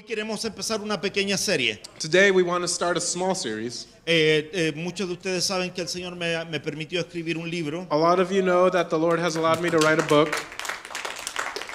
Hoy queremos empezar una pequeña serie. Today we want to start a small series. Muchos de ustedes saben que el Señor me permitió escribir un libro A lot of you know that the Lord has allowed me to write a book,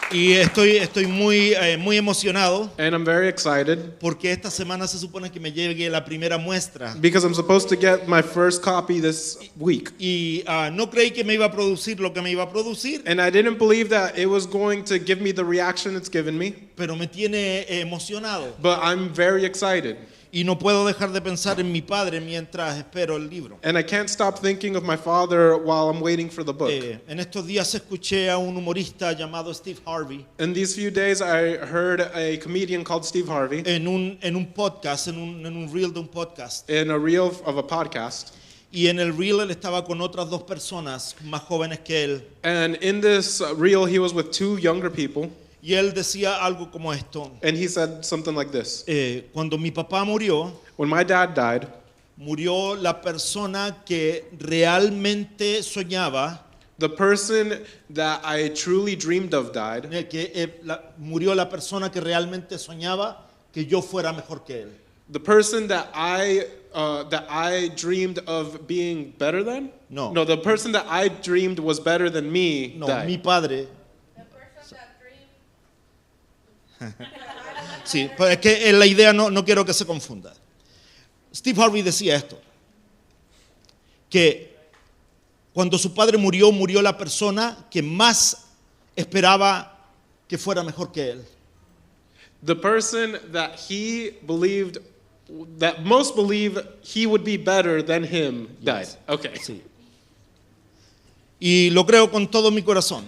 y estoy muy emocionado and I'm very excited porque esta semana se supone que me llegue la primera muestra because I'm supposed to get my first copy this week. y no creí que me iba a producir lo que me iba a producir, And I didn't believe that it was going to give me the reaction it's given me, pero me tiene emocionado but I'm very excited. y no puedo dejar de pensar en mi padre mientras espero el libro. And I can't stop thinking of my father while I'm waiting for the book. En estos días escuché a un humorista llamado Steve Harvey In these few days, I heard a comedian called Steve Harvey en un podcast, en un reel de un podcast. in a reel of a podcast. Y en el reel él estaba con otras dos personas más jóvenes que él. And in this reel, he was with two younger people. Y él decía algo como esto. And he said something like this. Cuando mi papá murió, When my dad died, murió la persona que realmente soñaba, the person that I truly dreamed of died. Murió la persona que realmente soñaba que yo fuera mejor que él. The person that I dreamed of being better than? No. No, the person that I dreamed was better than me No, died. mi padre. The person that dreamed. Sí, pues es que la idea no quiero que se confunda. Steve Harvey decía esto, que cuando su padre murió, murió la persona que más esperaba que fuera mejor que él. The person that he believed, that most believed he would be better than him died. Okay. Sí. Y lo creo con todo mi corazón.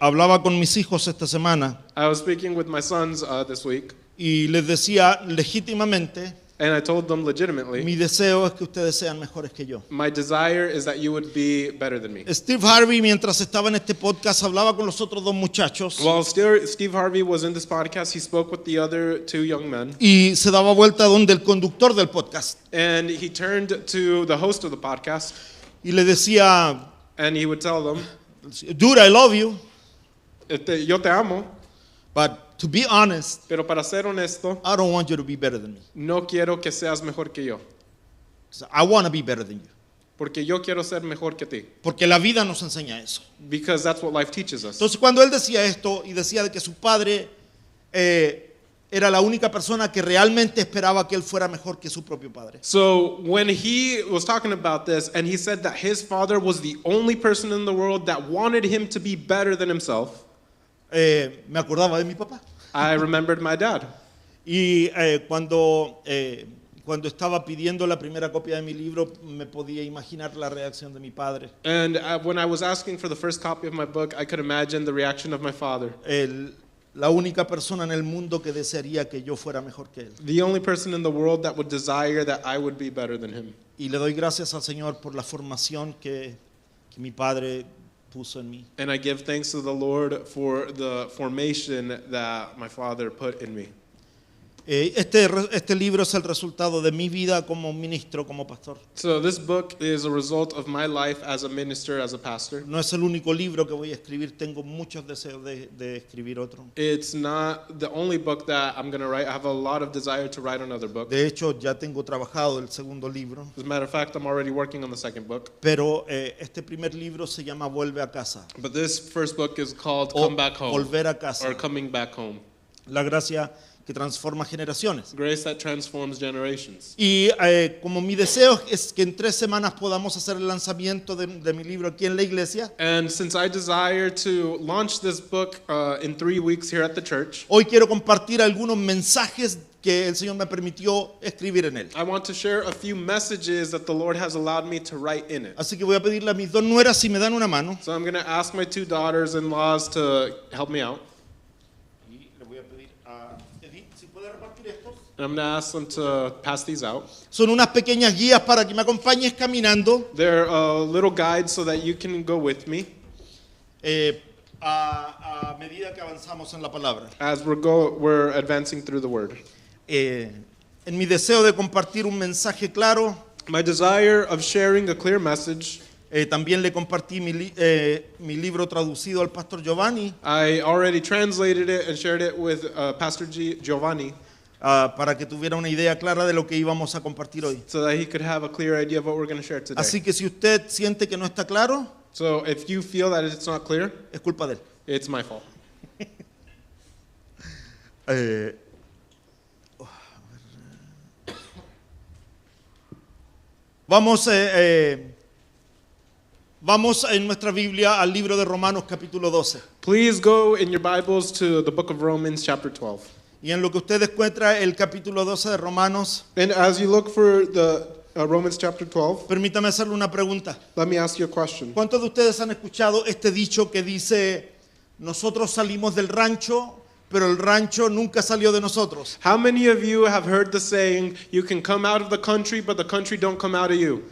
Hablaba con mis hijos esta semana I was speaking with my sons this week, y les decía legítimamente, and I told them legitimately, mi deseo es que ustedes sean mejores que yo. my desire is that you would be better than me. Steve Harvey, mientras estaba en este podcast, hablaba con los otros dos muchachos While Steve Harvey was in this podcast, he spoke with the other two young men, y se daba vuelta donde el conductor del podcast and he turned to the host of the podcast, y le decía, and he would tell them, dude, I love you, yo te amo, but to be honest, pero para ser honesto, I don't want you to be better than me. no quiero que seas mejor que yo, So I want to be better than you. porque yo quiero ser mejor que ti, Porque la vida nos enseña eso. because that's what life teaches us. Entonces, cuando él decía esto y decía de que su padre era la única persona que realmente esperaba que él fuera mejor que su propio padre, So when he was talking about this, and he said that his father was the only person in the world that wanted him to be better than himself, me acordaba de mi papá. I remembered my dad. Y cuando estaba pidiendo la primera copia de mi libro, me podía imaginar la reacción de mi padre. And when I was asking for the first copy of my book, I could imagine the reaction of my father. La única persona en el mundo que desearía que yo fuera mejor que él. The only person in the world that would desire that I would be better than him. Y le doy gracias al Señor por la formación que mi padre puso en mí. And I give thanks to the Lord for the formation that my father put in me. Este libro es el resultado de mi vida como ministro, como pastor. So this book is a result of my life as a minister, as a pastor. No es el único libro que voy a escribir, tengo muchos deseos de escribir otro. It's not the only book that I'm going to write. I have a lot of desire to write another book. De hecho, ya tengo trabajado el segundo libro, As a matter of fact, I'm already working on the second book. pero este primer libro se llama Vuelve a casa. But this first book is called O Come Back Home, Volver a casa. or Coming Back Home. La gracia que transforma generaciones. Grace that transforms generations. Y como mi deseo es que en 3 semanas podamos hacer el lanzamiento de mi libro aquí en la iglesia, And since I desire to launch this book in 3 weeks here at the church, hoy quiero compartir algunos mensajes que el Señor me permitió escribir en él. I want to share a few messages that the Lord has allowed me to write in it. Así que voy a pedirle a mis dos nueras si me dan una mano. So I'm going to ask my 2 daughters-in-laws to help me out. Y le voy a pedir a Edith si puede repartir estos. And I'm going to ask them to pass these out. Son unas pequeñas guías para que me acompañes caminando They're little guides so that you can go with me a medida que avanzamos en la palabra. as we're advancing through the Word. En mi deseo de compartir un mensaje claro, My desire of sharing a clear message, También le compartí mi libro traducido al pastor Giovanni I already translated it and shared it with Pastor Giovanni para que tuviera una idea clara de lo que íbamos a compartir hoy. so that he could have a clear idea of what we're going to share today. Así que si usted siente que no está claro, So if you feel that it's not clear, es culpa de él. it's my fault. Eh, Vamos en nuestra Biblia al libro de Romanos capítulo 12. Please go in your Bibles to the book of Romans chapter 12. Y en lo que usted encuentra el capítulo 12 de Romanos, And as you look for the Romans chapter 12, permítame hacerle una pregunta. let me ask you a question. ¿Cuántos de ustedes han escuchado este dicho que dice, nosotros salimos del rancho, pero el rancho nunca salió de nosotros? How many of you have heard the saying, you can come out of the country, but the country don't come out of you?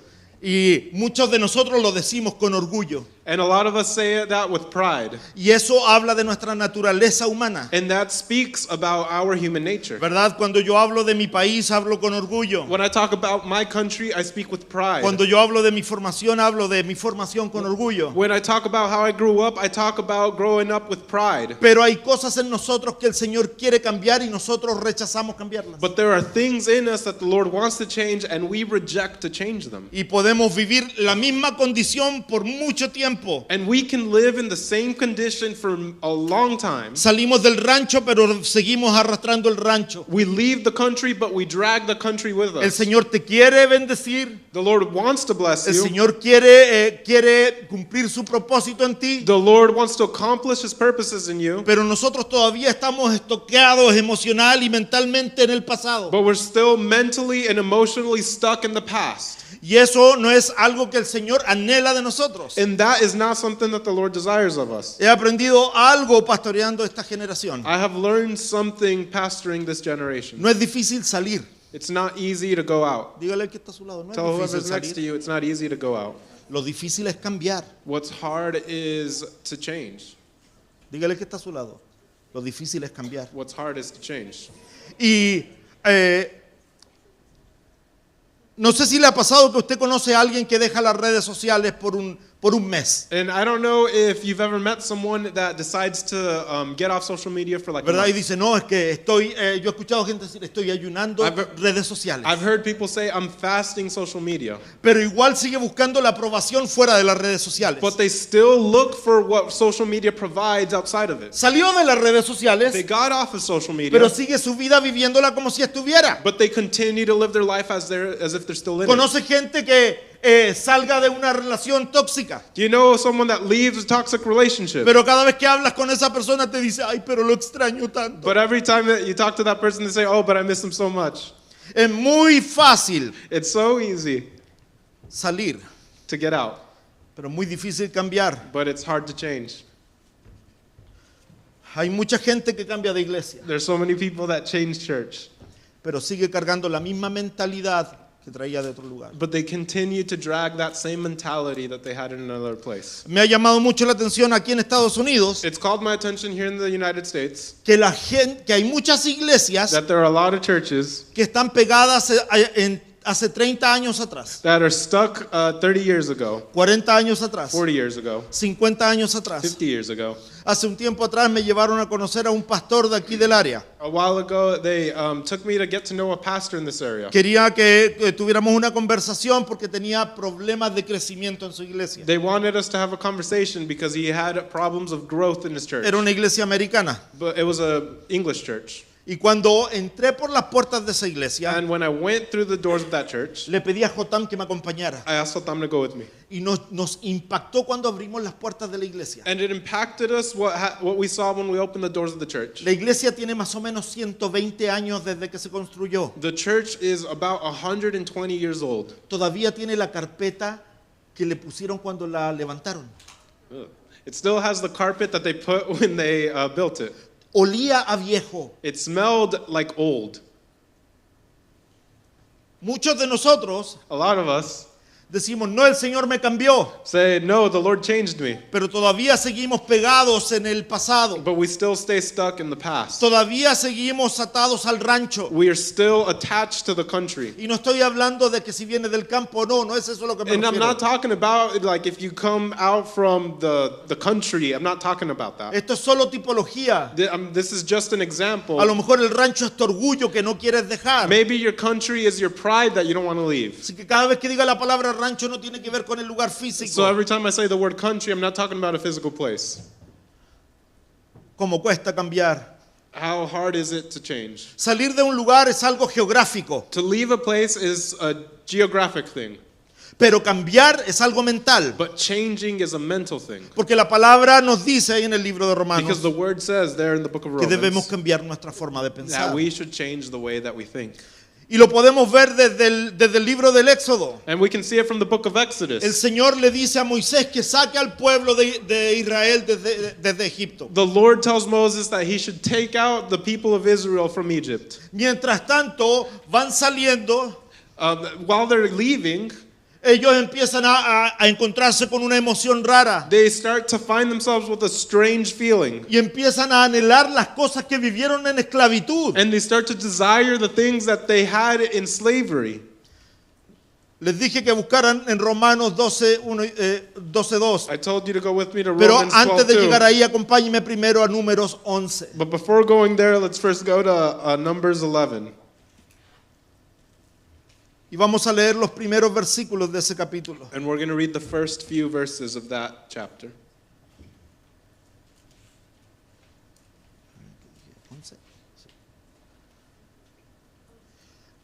Y muchos de nosotros lo decimos con orgullo. And a lot of us say that with pride. Y eso habla de nuestra naturaleza humana. And that speaks about our human nature. ¿Verdad? Cuando yo hablo de mi país, hablo con orgullo. When I talk about my country, I speak with pride. Cuando yo hablo de mi formación, hablo de mi formación con orgullo. When I talk about how I grew up, I talk about growing up with pride. Pero hay cosas en nosotros que el Señor quiere cambiar y nosotros rechazamos cambiarlas. But there are things in us that the Lord wants to change, and we reject to change them. Y podemos vivir la misma condición por mucho tiempo. And we can live in the same condition for a long time. Salimos del rancho, pero seguimos arrastrando el rancho. We leave the country, but we drag the country with El us. Señor te quiere bendecir. The Lord wants to bless El you. Señor quiere cumplir su propósito en ti. The Lord wants to accomplish His purposes in you. Pero nosotros todavía estamos estoqueados emocional y mentalmente en el pasado. But we're still mentally and emotionally stuck in the past. Y eso no es algo que el Señor anhela de nosotros. And that is not something that the Lord desires of us. He aprendido algo pastoreando esta generación. I have learned something pastoring this generation. No es difícil salir. It's not easy to go out. Dígale al que está a su lado, no es Tell difícil whoever's next to salir. you, it's not easy to go out. Lo difícil es cambiar. What's hard is to change. Dígale al que está a su lado. Lo difícil es cambiar. What's hard is to change. Y no sé si le ha pasado que usted conoce a alguien que deja las redes sociales por un mes. And I don't know if you've ever met someone that decides to get off social media for like a ¿Verdad? Y month. dice, no, es que yo he escuchado gente decir, estoy ayunando redes sociales. I've heard people say, I'm fasting social media. Pero igual sigue buscando la aprobación fuera de las redes sociales. But they still look for what social media provides outside of it. Salió de las redes They sociales, got off of social media, pero sigue su vida viviéndola como si estuviera. but they continue to live their life as if they're still in it. Conoce gente que salga de una relación tóxica, Do you know someone that leaves a toxic relationship? pero cada vez que hablas con esa persona te dice, ay, pero lo extraño tanto. But every time that you talk to that person, they say, oh, but I miss him so much. Es muy fácil It's so easy salir, to get out, pero muy difícil cambiar. but it's hard to change. Hay mucha gente que cambia de iglesia, There's so many people that change church, pero sigue cargando la misma mentalidad que traía de otro lugar. but they continue to drag that same mentality that they had in another place. Me ha llamado mucho la atención aquí en Estados Unidos It's called my attention here in the United States que hay muchas iglesias that there are a lot of churches que están pegadas hace 30 años atrás, that are stuck 30 years ago, 40 años atrás, 40 years ago, 50 años atrás. 50 years ago. Hace un tiempo atrás me llevaron a conocer a un pastor de aquí del área. A while ago, they took me to get to know a pastor in this area. Quería que tuviéramos una conversación porque tenía problemas de crecimiento en su iglesia. They wanted us to have a conversation because he had problems of growth in his church. Era una iglesia americana. But it was a English church. Y cuando entré por las puertas de esa iglesia, And when I went through the doors of that church, le pedí a Jotam que me acompañara. I asked Hotam to go with me. Y nos impactó cuando abrimos las puertas de la iglesia. And it impacted us what we saw when we opened the doors of the church. La iglesia tiene más o menos 120 años desde que se construyó. The church is about 120 years old. Todavía tiene la carpeta que le pusieron cuando la levantaron. Ugh. It still has the carpet that they put when they built it. Olía a viejo. It smelled like old. Muchos de nosotros A lot of us Decimos, no, el Señor me cambió, Say, no, the Lord changed me. pero todavía seguimos pegados en el pasado. But we still stay stuck in the past. Todavía seguimos atados al rancho. We are still attached to the country. Y no estoy hablando de que si viene del campo o no, no es eso lo que me And I'm not refiero. talking about like if you come out from the country. I'm not talking about that. Esto es solo tipología. This is just an example. A lo mejor el rancho es tu orgullo que no quieres dejar. Maybe your country is your pride that you don't want to leave. Así que cada vez que diga la palabra rancho no tiene que ver con el lugar físico. So every time I say the word country, I'm not talking about a physical place. Como cuesta cambiar. How hard is it to change? Salir de un lugar es algo geográfico, To leave a place is a geographic thing, pero cambiar es algo mental. but changing is a mental thing. Porque la palabra nos dice ahí en el libro de Because Romanos the word says there in the book of que debemos Romans cambiar nuestra forma de that pensar. we should change the way that we think. Y lo podemos ver desde el libro del Éxodo. And we can see it from the book of El Exodus. Señor le dice a Moisés que saque al pueblo de Israel desde Egipto. The Lord tells Moses that he should take out the people of Israel from Egypt. Mientras tanto, van saliendo, While they're leaving, ellos empiezan a encontrarse con una emoción rara they start to find themselves with a strange feeling. y empiezan a anhelar las cosas que vivieron en esclavitud. And they start to desire the things that they had in slavery. Les dije que buscaran en Romanos 12:2. I told you to go with me to Pero Romans antes de 12:2. llegar ahí, acompáñeme primero a Números 11. But before going there, let's first go to Numbers 11. Y vamos a leer los primeros versículos de ese capítulo. And we're going to read the first few verses of that chapter.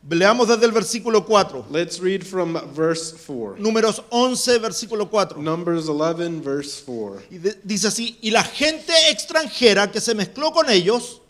Leamos desde el versículo 4. Let's read from verse 4. Números 11, versículo 4. Numbers 11, verse 4. Y dice así, y la gente extranjera que se mezcló con ellos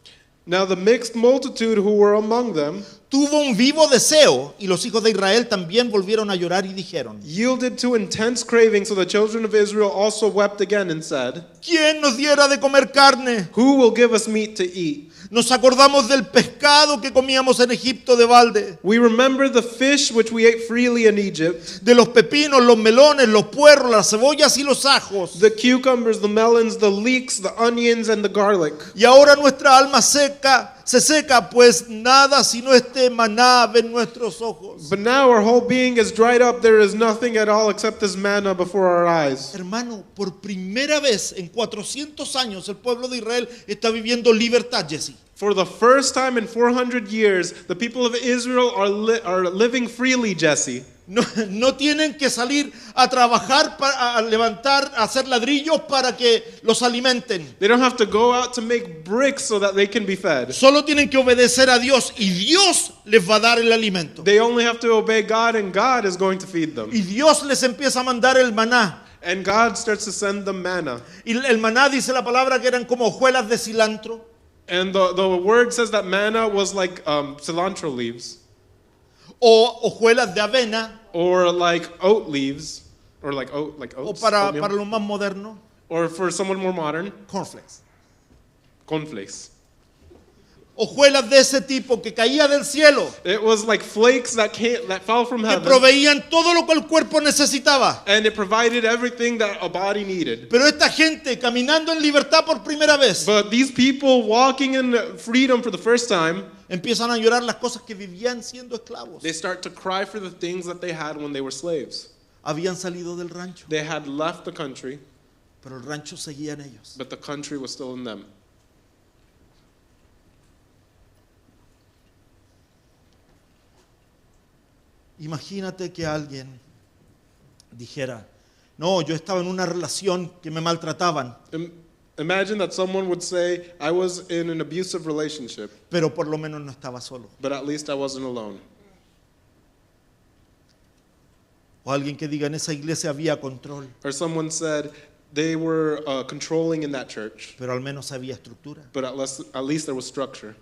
Now the mixed multitude who were among them tuvo un vivo deseo, y los hijos de Israel también volvieron a llorar y dijeron, yielded to intense craving, so the children of Israel also wept again and said, ¿quién nos diera de comer carne? who will give us meat to eat? Nos acordamos del pescado que comíamos en Egipto de balde, We remember the fish which we ate freely in Egypt, de los pepinos, los melones, los puerros, las cebollas y los ajos. the cucumbers, the melons, the leeks, the onions, and the garlic. Y ahora nuestra alma se seca, pues nada sino este maná ven nuestros ojos. But now our whole being is dried up. There is nothing at all except this manna before our eyes. Hermano, por primera vez en 400 años el pueblo de Israel está viviendo libertad, Jesse. For the first time in 400 years, the people of Israel are living freely, Jesse. No tienen que salir a trabajar, a levantar, a hacer ladrillos para que los alimenten. They don't have to go out to make bricks so that they can be fed. Solo tienen que obedecer a Dios y Dios les va a dar el alimento. They only have to obey God, and God is going to feed them. Y Dios les empieza a mandar el maná. And God starts to send them manna. Y el maná dice la palabra que eran como hojuelas de cilantro. And the word says that manna was like cilantro leaves, O hojuelas de avena. or like oat leaves, or like O oats, para oatmeal. los más modernos, Or for someone more modern, cornflakes. cornflakes. Hojuelas de ese tipo que caía del cielo, It was like flakes that fell from que heaven, proveían todo lo que el cuerpo necesitaba. and it provided everything that a body needed. Pero esta gente caminando en libertad por primera vez But these people walking in freedom for the first time, empiezan a llorar las cosas que vivían siendo esclavos. they start to cry for the things that they had when they were slaves. Habían salido del rancho, They had left the country, pero el rancho seguía en ellos. but the country was still in them. Imagínate que alguien dijera, no, yo estaba en una relación que me maltrataban, Imagine that someone would say, I was in an abusive relationship, pero por lo menos no estaba solo. but at least I wasn't alone. O alguien que diga, en esa iglesia había control, Or someone said they were controlling in that church, pero al menos había estructura. but at least there was structure.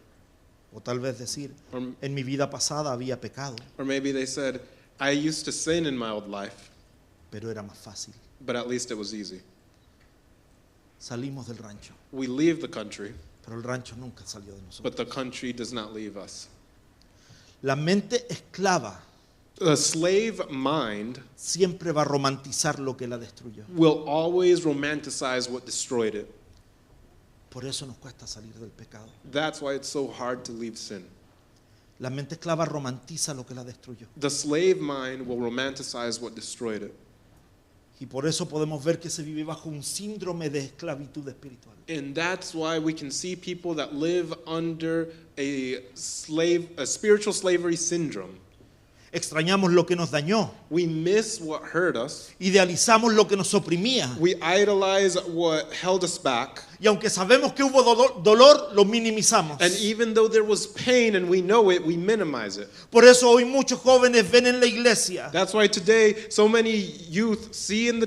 O tal vez decir, Or, en mi vida pasada había pecado, or maybe they said, I used to sin in my old life, pero era más fácil. but at least it was easy. Salimos del rancho, We leave the country, pero el rancho nunca salió de nosotros. but the country does not leave us. La mente esclava A slave mind siempre va a romantizar lo que la destruyó. will always romanticize what destroyed it. Por eso nos cuesta salir del pecado. That's why it's so hard to leave sin. La mente esclava romantiza lo que la destruyó. The slave mind will romanticize what destroyed it. Y por eso podemos ver que se vive bajo un síndrome de esclavitud espiritual. And that's why we can see people that live under a spiritual slavery syndrome. Extrañamos lo que nos dañó. We miss what hurt us. Idealizamos lo que nos oprimía. We idolize what held us back. Y aunque sabemos que hubo dolor, lo minimizamos. And even though there was pain and we know it, we minimize it. Por eso hoy muchos jóvenes ven en la iglesia That's why today so many youth see in the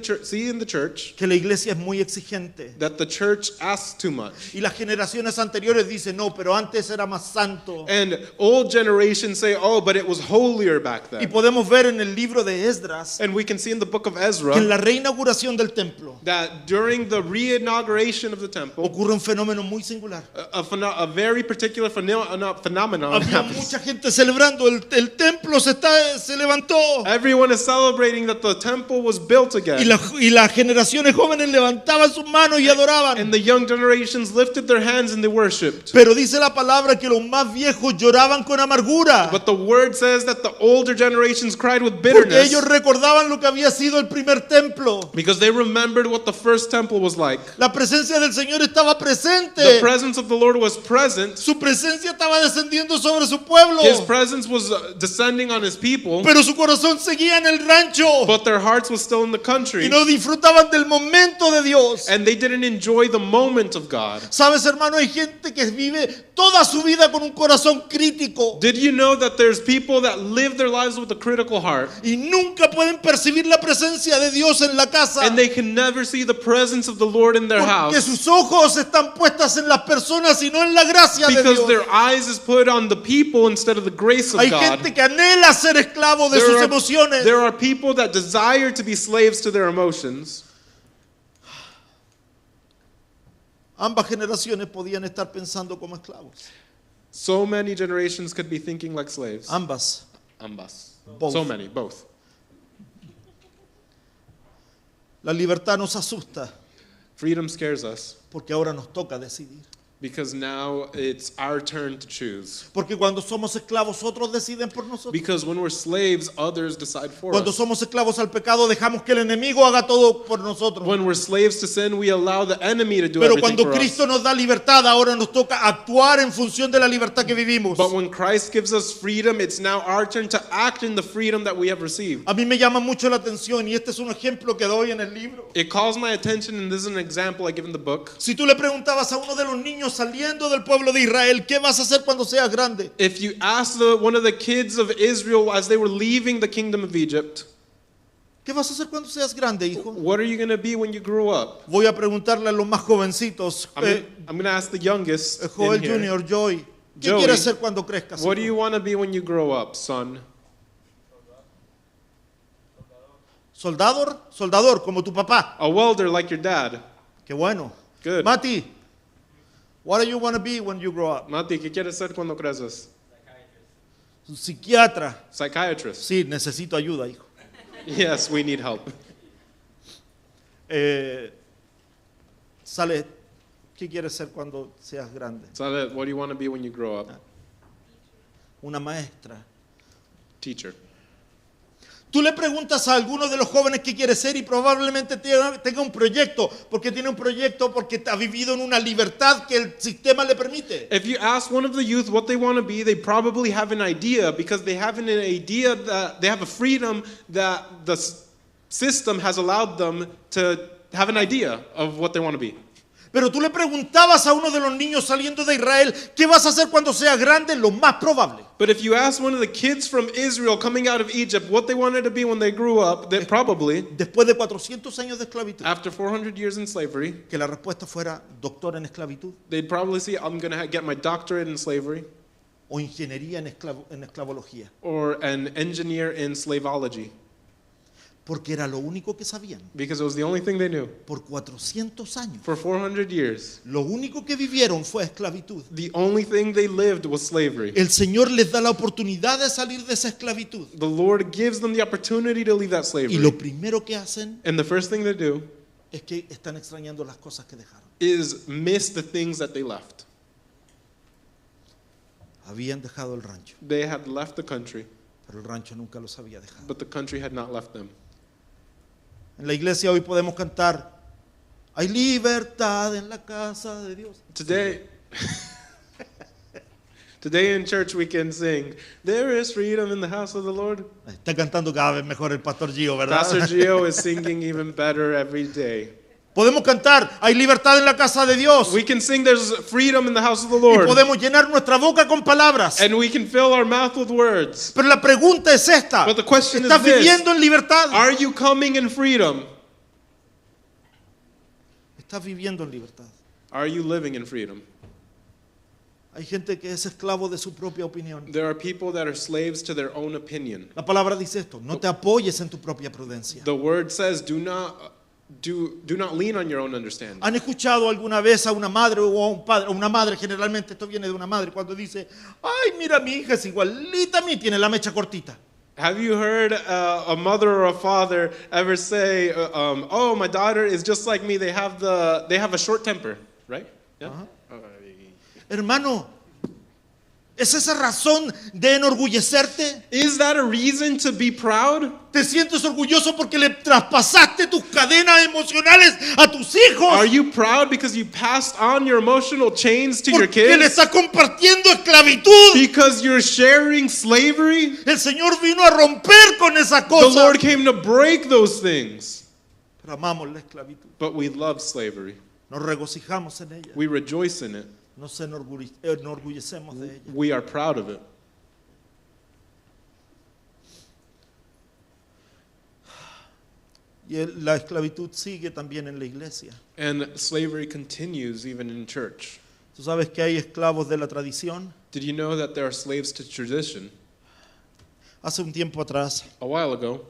church que la iglesia es muy exigente. that the church asks too much. Y las generaciones anteriores dicen, no, pero antes era más santo. And old generations say, oh, but it was holier back Y then. podemos ver en el libro de Esdras And we can see in the book of que en Ezra la reinauguración del templo that during the re-inauguration of the temple, ocurre un fenómeno muy singular. a very particular phenomenon Había happens. mucha gente celebrando, el templo se levantó. Everyone is celebrating that the temple was built again. Y las generaciones jóvenes levantaban sus manos y adoraban. And the young generations lifted their hands and they worshipped. Pero dice la palabra que los más viejos lloraban con amargura. But the word says that the older generations cried with Porque bitterness ellos recordaban lo que había sido el primer templo. because they remembered what the first temple was like. La presencia del Señor estaba The presente. presence of the Lord was present. Su presencia estaba descendiendo sobre su pueblo. His presence was descending on his people, Pero su corazón seguía en el rancho. but their hearts was still in the Y country. no disfrutaban del momento de Dios. And they didn't enjoy the moment of God. Sabes, hermano, hay gente que vive toda su vida con un corazón crítico. Did you know that there's people that live their lives with a critical heart? Y nunca pueden percibir la presencia de Dios en la casa. And they can never see the presence of the Lord in their Porque house sus ojos están puestas en las personas y no en la gracia de because Dios. their eyes is put on the people instead of the grace of Hay God. gente que anhela ser esclavo de sus emociones. There are people that desire to be slaves to their emotions. Ambas generaciones podían estar pensando como esclavos. So many generations could be thinking like slaves. Ambas. Ambas. Both. So many, both. La libertad nos asusta Freedom scares us porque ahora nos toca decidir. because now it's our turn to choose. Porque cuando somos esclavos, otros deciden por nosotros. Because when we're slaves, others decide for Cuando us. somos esclavos al pecado, dejamos que el enemigo haga todo por nosotros. When we're slaves to sin, we allow the enemy to do Pero everything cuando for us. Cristo nos da libertad, ahora nos toca actuar en función de la libertad que vivimos. But when Christ gives us freedom, it's now our turn to act in the freedom that we have received. A mí me llama mucho la atención y este es un ejemplo que doy en el libro. It calls my attention, and this is an example I give in the book. Si tú le preguntabas a uno de los niños saliendo del pueblo de Israel, ¿qué vas a hacer cuando seas grande? If you ask one of the kids of Israel as they were leaving the kingdom of Egypt, ¿Qué vas a hacer cuando seas grande, hijo? what are you going to be when you grow up? Voy a preguntarle a los más jovencitos. I'm going to ask the youngest Joel in here, Junior, Joy, ¿qué Joey, quieres ser cuando crezcas? what do hijo? you want to be when you grow up, son? Soldador, como tu papá. A welder like your dad. Qué bueno. Good. Mati, what do you want to be when you grow up? Mati, ¿qué quieres ser cuando creces? Un psiquiatra. Psychiatrist. Sí, necesito ayuda, hijo. Yes, we need help. Sale, ¿qué quieres ser cuando seas grande? Salet, what do you want to be when you grow up? Una maestra. Teacher. Tú le preguntas a alguno de los jóvenes qué quiere ser y probablemente tenga un proyecto, porque tiene un proyecto, porque ha vivido en una libertad que el sistema le permite. If you ask one of the youth what they want to be, they probably have an idea because they have an idea that they have a freedom that the system has allowed them to have an idea of what they want to be. Pero tú le preguntabas a uno de los niños saliendo de Israel, ¿qué vas a hacer cuando seas grande? Lo más probable. But if you ask one of the kids from Israel coming out of Egypt what they wanted to be when they grew up, they probably, Después de 400 años de esclavitud, after 400 years in slavery, que la respuesta fuera doctor en esclavitud they'd probably say, I'm going to get my doctorate in slavery o ingeniería en esclavología. or an engineer in slaveology. Porque era lo único que sabían. because it was the only thing they knew. Por 400 años. For 400 years, Lo único que vivieron fue esclavitud. the only thing they lived was slavery. El Señor les da la oportunidad de salir de esa esclavitud. The Lord gives them the opportunity to leave that Y slavery. lo primero que hacen And the first thing they do es que están extrañando las cosas que dejaron. is miss the things that they left. Habían dejado el rancho, They had left the country, pero el rancho nunca los había dejado. but the country had not left them. En la iglesia hoy podemos cantar, hay libertad en la casa de Dios. Today, today in church we can sing, there is freedom in the house of the Lord. Está cantando cada vez mejor el pastor Gio, ¿verdad? Pastor Gio is singing even better every day. Podemos cantar, hay libertad en la casa de Dios. We can sing there's freedom in the house of the Y Lord. podemos llenar nuestra boca con palabras. And we can fill our mouth with words. Pero la pregunta es esta. But the question is ¿Estás this. viviendo en libertad? Are you coming in freedom? ¿Estás viviendo en libertad? Are you living in freedom? Hay gente que es esclavo de su propia opinión. There are people that are slaves to their own opinion. La palabra dice esto, no te apoyes en tu propia prudencia. The word says, do not lean on your own understanding. ¿Han escuchado alguna vez a una madre o a un padre, o una madre, generalmente esto viene de una madre, cuando dice, ay, mira, mi hija es igualita a mí, tiene la mecha cortita? Have you heard a mother or a father ever say, "Oh, my daughter is just like me. They have a short temper, right?" Yeah. Hermano, ¿es esa razón de enorgullecerte? Is that a reason to be proud? ¿Te sientes orgulloso porque le traspasaste tus cadenas emocionales a tus hijos? Are you proud because you passed on your emotional chains to your Porque le kids? estás compartiendo esclavitud. Because you're sharing slavery? El Señor vino a romper con esa The cosa. Lord came to break those things. Pero amamos la esclavitud. But we love slavery. Nos regocijamos en ella. We rejoice in it. Nos enorgullecemos de ella. We are proud of it. Y la esclavitud sigue también en la iglesia. And slavery continues even in church. ¿Tú sabes que hay esclavos de la tradición? Did you know that there are slaves to tradition? Hace un tiempo atrás, A while ago,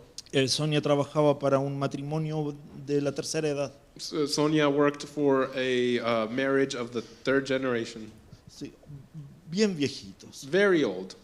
Sonia trabajaba para un matrimonio de la tercera edad. Sonia worked for a marriage of the third generation. Sí, bien viejitos. Very old.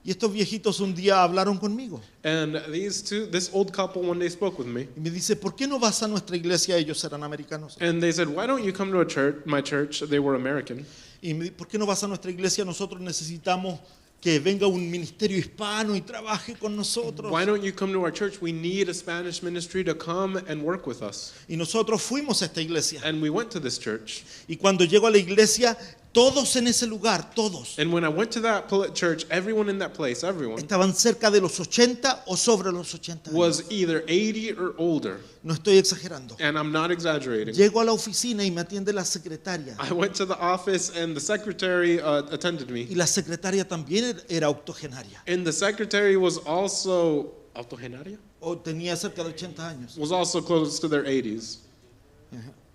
Y estos viejitos un día hablaron conmigo. And this old couple one day spoke with me. Y me dice, ¿por qué no vas a nuestra iglesia? Ellos eran americanos. And they said, why don't you come to a church, my church? They were American. Y me dice, ¿por qué no vas a nuestra iglesia? Nosotros necesitamos que venga un ministerio hispano y trabaje con nosotros. Why don't you come to our church? We need a Spanish ministry to come and work with us. Y nosotros fuimos a esta iglesia. And we went to this church. Y cuando llego a la iglesia, todos en ese lugar, todos, And when I went to that church, everyone in that place, everyone, estaban cerca de los 80 o sobre los 80 años. was either 80 or older. No estoy exagerando. And I'm not exaggerating. Llego a la oficina y me atiende la secretaria. I went to the office and the secretary attended me. Y la secretaria también era octogenaria. And the secretary was also octogenaria? O tenía cerca de 80 años. Was also close to their 80s.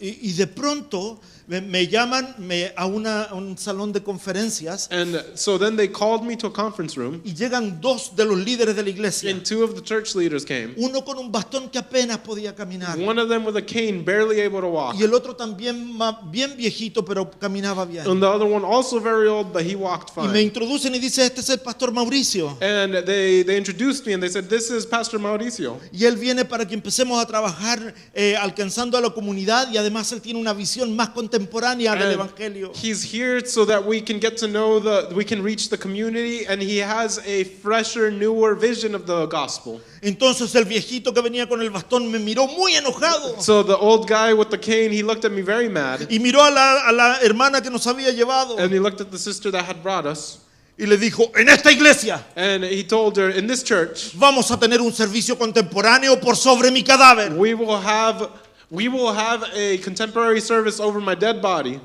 Y de pronto me llaman a un salón de conferencias And so then they called me to a conference room, y llegan dos de los líderes de la iglesia. and two of the church leaders came. Uno con un bastón que apenas podía caminar. One of them with a cane, barely able to walk. Y el otro también bien viejito, pero caminaba bien. And the other one also very old, but he walked Y me fine. introducen y dice, este es el pastor Mauricio. And they introduced me and they said, this is Pastor Mauricio. Y él viene para que empecemos a trabajar alcanzando a la comunidad, y además él tiene una visión más contemporánea del And evangelio. he's here so that we can get to know we can reach the community, and he has a fresher, newer vision of the gospel. Entonces el viejito que venía con el bastón me miró muy enojado So the old guy with the cane, he looked at me very mad, y miró a la hermana que nos había llevado and he looked at the sister that had brought us, y le dijo, en esta iglesia and he told her, in this church, vamos a tener un servicio contemporáneo por sobre mi cadáver. we will have a contemporary service over my dead body.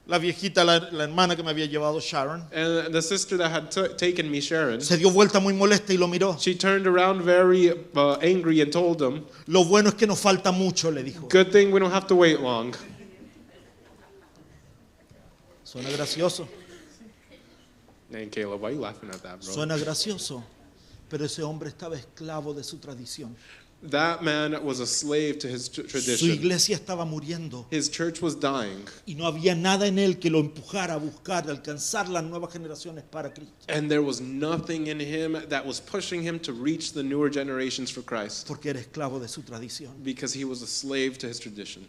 La viejita, la hermana que me había llevado, Sharon, And the sister that had taken me, Sharon, se dio vuelta muy molesta y lo miró. she turned around very angry and told him, Lo bueno es que nos falta mucho, le dijo. good thing we don't have to wait long. Suena gracioso, And Caleb, why are you laughing at that, bro? suena gracioso, pero ese hombre estaba esclavo de su tradición. That man was a slave to his Su tradition. iglesia estaba muriendo His church was dying, y no había nada en él que lo empujara a buscar, a alcanzar las nuevas generaciones para Cristo. and there was nothing in him that was pushing him to reach the newer generations for Christ, Porque era esclavo de su tradición. because he was a slave to his tradition.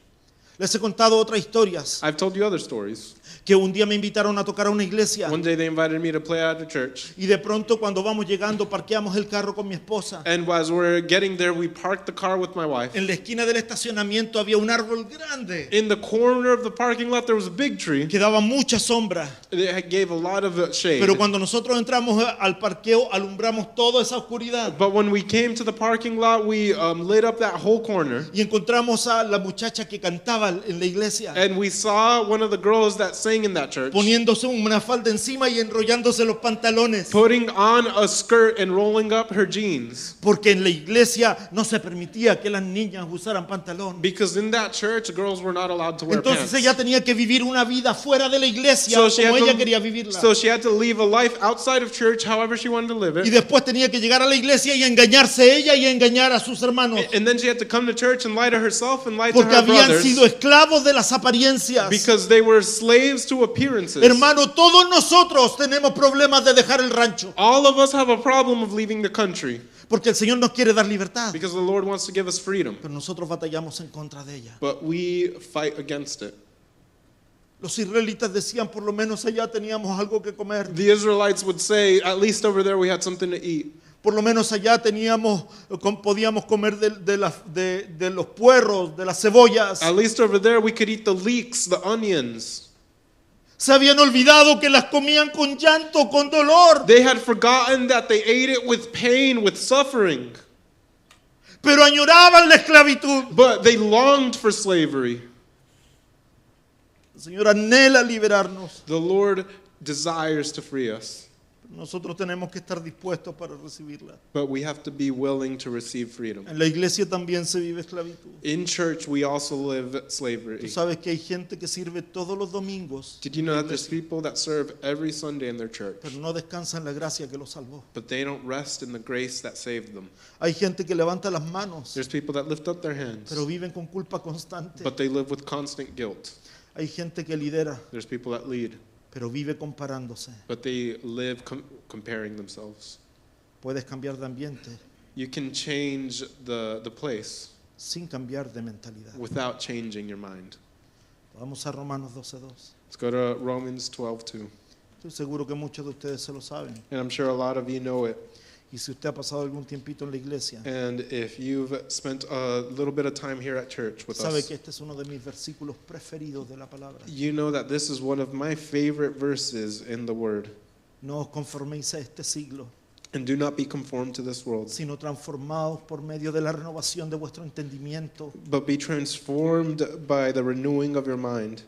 Les he contado otras historias I've told you other stories. que un día me invitaron a tocar a una iglesia One day they invited me to play at a church, y de pronto cuando vamos llegando parqueamos el carro con mi esposa. and as we're getting there, we parked the car with my wife. En la esquina del estacionamiento había un árbol grande In the corner of the parking lot, there was a big tree. que daba mucha sombra. It gave a lot of shade. Pero cuando nosotros entramos al parqueo alumbramos toda esa oscuridad But when we came to the parking lot, we lit up that whole corner, y encontramos a la muchacha que cantaba en la iglesia and we saw one of the girls that sang in that church poniéndose una falda encima y enrollándose los pantalones. putting on a skirt and rolling up her jeans. Porque en la iglesia no se permitía que las niñas usaran pantalón. Because in that church, girls were not allowed to wear Entonces pants. ella tenía que vivir una vida fuera de la iglesia So she, como had ella quería vivirla. so she had to live a life outside of church however she wanted to live Y it. después tenía que llegar a la iglesia y engañarse ella y engañar a sus hermanos. And then she had to come to church and lie to herself and lie to Porque her habían brothers, sido esclavos de las apariencias. because they were slaves to appearances. Hermano, todos nosotros tenemos problemas de dejar el rancho. All of us have a problem of leaving the country, Porque el Señor nos quiere dar libertad. because the Lord wants to give us freedom. Pero nosotros batallamos en contra de ella. But we fight against it. Los israelitas decían, por lo menos allá teníamos algo que comer. The Israelites would say, at least over there we had something to eat. Por lo menos allá podíamos comer de los puerros, de las cebollas. At least over there we could eat the leeks, the onions. Se habían olvidado que las comían con llanto, con dolor. They had forgotten that they ate it with pain, with suffering. Pero añoraban la esclavitud. But they longed for slavery. El Señor anhela liberarnos. The Lord desires to free us, Nosotros tenemos que estar dispuestos para recibirla. but we have to be willing to receive freedom. En la iglesia también se vive esclavitud. In church, we also live Tú slavery. sabes que hay gente que sirve todos los domingos, Did you know that there's people that serve every Sunday in their church, pero no descansan en la gracia que los salvó. but they don't rest in the grace that saved them? Hay gente que levanta las manos, There's people that lift up their hands, pero viven con culpa constante. but they live with constant guilt. Hay gente que lidera, There's people that lead, pero vive comparándose. but they live comparing themselves. Puedes cambiar de ambiente You can change the place sin cambiar de mentalidad. without changing your mind. Vamos a Romanos 12:2. Let's go to Romans 12:2. Estoy seguro que muchos de ustedes se lo saben. And I'm sure a lot of you know it. Y si usted ha pasado algún tiempito en la iglesia, And if you've spent a little bit of time here at church with sabe us, que este es uno de mis versículos preferidos de la palabra. you know that this is one of my favorite verses in the Word. No os conforméis a este siglo, And do not be conformed to this world, sino transformados por medio de la renovación de vuestro entendimiento, but be transformed by the renewing of your mind,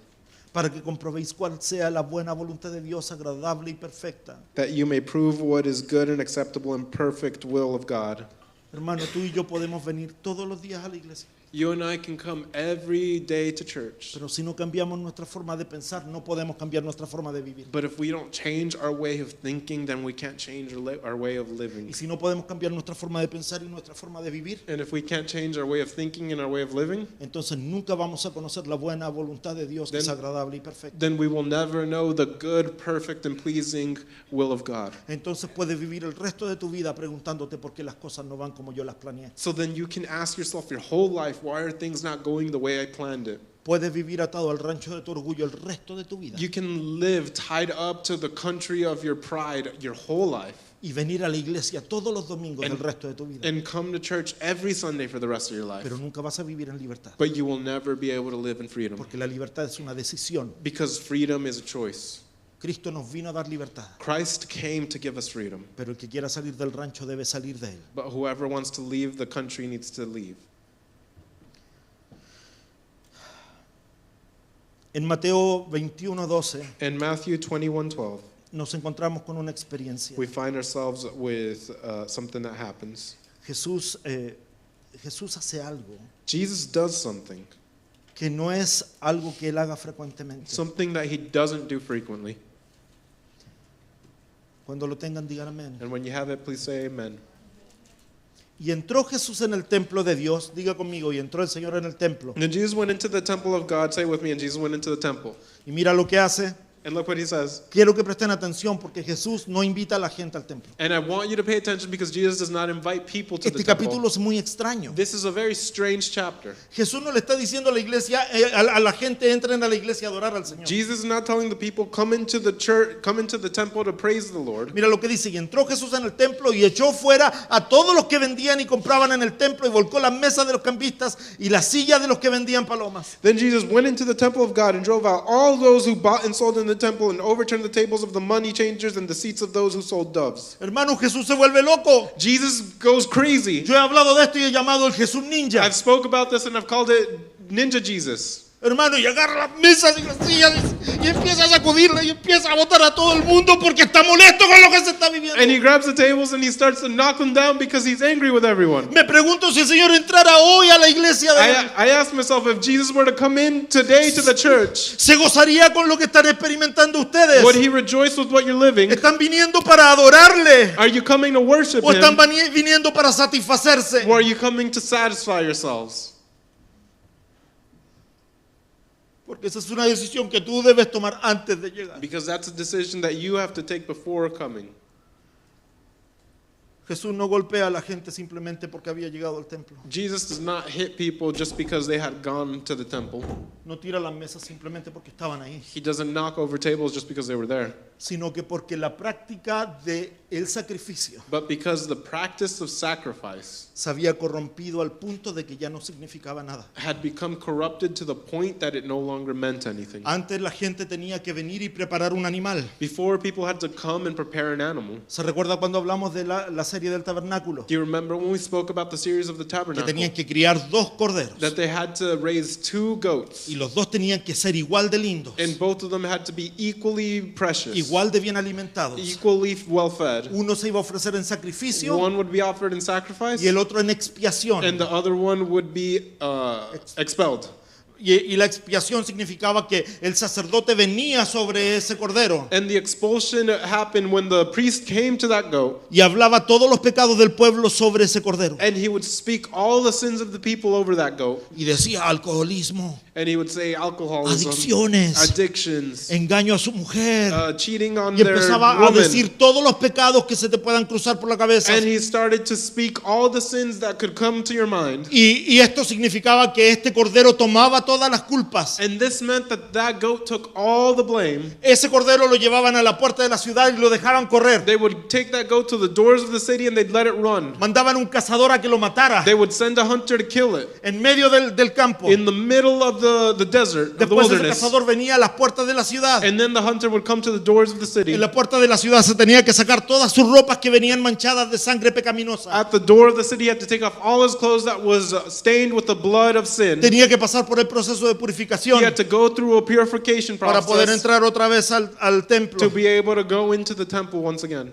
para que comprobéis cuál sea la buena voluntad de Dios, agradable y perfecta. that you may prove what is good and acceptable and perfect will of God. Hermano, tú y yo podemos venir todos los días a la iglesia, You and I can come every day to church, pero si no cambiamos nuestra forma de pensar, no podemos cambiar nuestra forma de vivir. but if we don't change our way of thinking, then we can't change our way of Y living. si no podemos cambiar nuestra forma de pensar y nuestra forma de vivir, And if we can't change our way of thinking and our way of living, entonces nunca vamos a conocer la buena voluntad de Dios, que es Then- agradable y perfecta. then we will never know the good, perfect, and pleasing will of God. Entonces puedes vivir el resto de tu vida preguntándote por qué las cosas no van como yo las planeé. So then you can ask yourself your whole life, why are things not going the way I planned it? Puedes vivir atado al rancho de tu orgullo el resto de tu vida You can live tied up to the country of your pride your whole life y venir a la iglesia todos los domingos And- el resto de tu vida, and come to church every Sunday for the rest of your life. pero nunca vas a vivir en libertad, But you will never be able to live in freedom, porque la libertad es una decisión. because freedom is a choice. Cristo nos vino a dar libertad, Christ came to give us freedom, pero el que quiera salir del rancho debe salir de él. but whoever wants to leave the country needs to leave. En Mateo 21:12 In Matthew 21:12, nos encontramos con una experiencia. we find ourselves with something that happens. Jesús hace algo Jesus does something, que no es algo que él haga frecuentemente. something that he doesn't do frequently. Cuando lo tengan, digan amén. And when you have it, please say amen. Y entró Jesús en el templo de Dios, diga conmigo, y entró el Señor en el templo. And Jesus went into the temple of God. Say with me, and Jesus went into the temple. Y mira lo que hace. And look what he says. Quiero que presten atención porque Jesús no invita a la gente al templo. And I want you to pay attention because Jesus does not invite people to the Este temple. capítulo es muy extraño. This is a very strange chapter. Jesús no le está diciendo a la iglesia, a la gente, entren a la iglesia a adorar al Señor. Jesus is not telling the people, come into the church, come into the temple to praise the Lord. Mira lo que dice, y entró Jesús en el templo y echó fuera a todos los que vendían y compraban en el templo y volcó las mesas de los cambistas y las sillas de los que vendían palomas. Then Jesus went into the temple of God and drove out all those who bought and sold in the temple and overturned the tables of the money changers and the seats of those who sold doves. Hermano, Jesús se vuelve loco. Jesus goes crazy. Yo he hablado de esto y he llamado el Jesús ninja. I've spoke about this and I've called it Ninja Jesus. Hermano, y agarra las mesas y las sillas y empieza a sacudirla y empieza a botar a todo el mundo porque está molesto con lo que se está viviendo. And he grabs the tables and he starts to knock them down because he's angry with everyone. Me pregunto si el Señor entrara hoy a la iglesia de él, I asked myself, if Jesus were to come in today to the church, ¿se gozaría con lo que están experimentando ustedes? would he rejoice with what you're living? ¿Están viniendo para adorarle Are you coming to worship o están him? viniendo para satisfacerse? Or are you coming to satisfy yourselves? Porque esa es una decisión que tú debes tomar antes de llegar. Because that's a decision that you have to take before coming. Jesús no golpea a la gente simplemente porque había llegado al templo. Jesus does not hit people just because they had gone to the temple. No tira las mesas simplemente porque estaban ahí, He doesn't knock over tables just because they were there. sino que porque la práctica de el sacrificio But because the practice of sacrifice se había corrompido al punto de que ya no significaba nada. had become corrupted to the point that it no longer meant anything. Antes la gente tenía que venir y preparar un animal. Before, people had to come and prepare an animal. ¿Se recuerda cuando hablamos de la serie del tabernáculo? Do you remember when we spoke about the series of the Que tabernacle? tenían que criar 2 corderos That they had to raise 2 goats. y los 2 tenían que ser igual de lindos, And both of them had to be equally precious, igual de bien alimentados. equally well fed. Uno se iba a ofrecer en sacrificio One would be offered in sacrifice, y el otro en expiación. and the other one would be expelled. Y la expiación significaba que el sacerdote venía sobre ese cordero And the expulsion happened when the priest came to that goat, y hablaba todos los pecados del pueblo sobre ese cordero. and he would speak all the sins of the people over that goat. Y decía alcoholismo, And he would say alcoholism, adicciones, addictions, engaño a su mujer. cheating on Y their empezaba a woman. decir todos los pecados que se te puedan cruzar por la cabeza. And he started to speak all the sins that could come to your mind. Y esto significaba que este cordero tomaba todas las culpas. And this meant that that goat took all the blame. Ese cordero lo llevaban a la puerta de la ciudad y lo dejaban correr. They would take that goat to the doors of the city and they'd let it run. Mandaban un cazador a que lo matara They would send a hunter to kill it en medio del campo. in the middle of the desert, of the Después ese wilderness. cazador venía a las puertas de la ciudad. And then the hunter would come to the doors of the city. En la puerta de la ciudad se tenía que sacar todas sus ropas que venían manchadas de sangre pecaminosa. At the door of the city, he had to take off all his clothes that was stained with the blood of sin. Tenía que pasar por el proceso de purificación He had to go through a purification para poder process entrar otra vez al templo. to be able to go into the temple once again.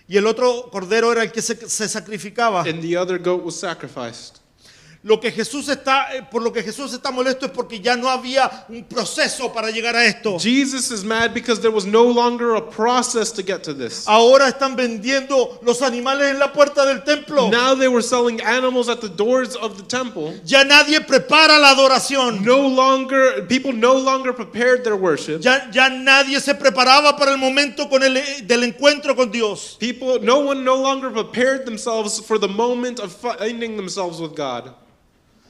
Y el otro cordero era el que se sacrificaba. And the other goat was sacrificed. Por lo que Jesús está molesto es porque ya no había un proceso para llegar a esto. Jesus is mad because there was no longer a process to get to this. Ahora están vendiendo los animales en la puerta del templo. Now they were selling animals at the doors of the temple. Ya nadie prepara la adoración. People no longer prepared their worship. Ya nadie se preparaba para el momento del encuentro con Dios. No one no longer prepared themselves for the moment of finding themselves with God.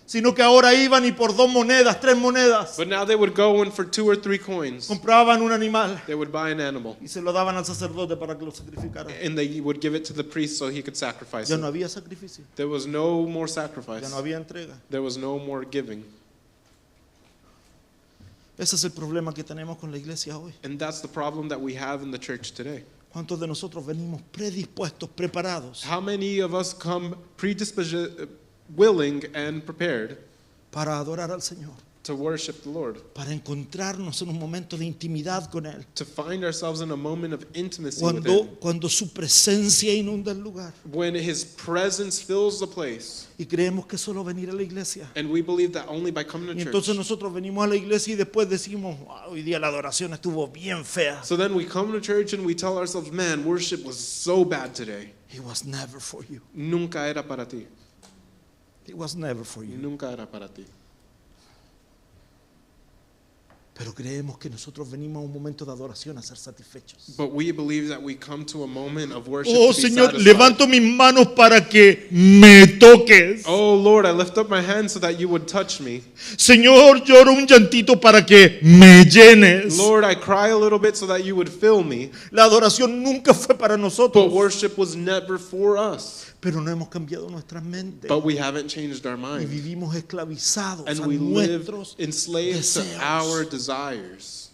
Sino que ahora iban y por 2 monedas, 3 monedas, But now they would go in for 2 or 3 coins. compraban un animal They would buy an animal. y se lo daban al sacerdote para que lo sacrificara. And they would give it to the priest so he could sacrifice Ya it. no había sacrificio, There was no more ya sacrifice. no había entrega. There was no more giving. Ese es el problema que tenemos con la iglesia hoy. And that's the problem that we have in the church today. ¿Cuántos de nosotros venimos predispuestos, preparados How many of us come willing and prepared para adorar al Señor? to worship the Lord, para encontrarnos en un momento de intimidad con Él. to find ourselves in a moment of intimacy with Him. Cuando su presencia inunda el lugar. When His presence fills the place, Y creemos que solo venir a la iglesia. and we believe that only by coming to Y church. entonces nosotros venimos a la iglesia y después decimos, "Ah, hoy día la adoración estuvo bien fea." So then we come to church and we tell ourselves, man, worship was so bad today. It was never for you. Nunca era para ti. It was never for you. Nunca era para ti. Pero creemos que nosotros venimos a un momento de adoración a ser satisfechos. But we believe that we come to a moment of worship Oh to be Señor, satisfied. levanto mis manos para que me toques. Oh Lord, I lift up my hand so that you would touch me. Señor, lloro un llantito para que me llenes. Lord, I cry a little bit so that you would fill me. La adoración nunca fue para But nosotros. worship was never for us. Pero no hemos cambiado nuestras mentes. But we haven't changed our Y mind. vivimos esclavizados And a we live nuestros enslaved to deseos. our desires.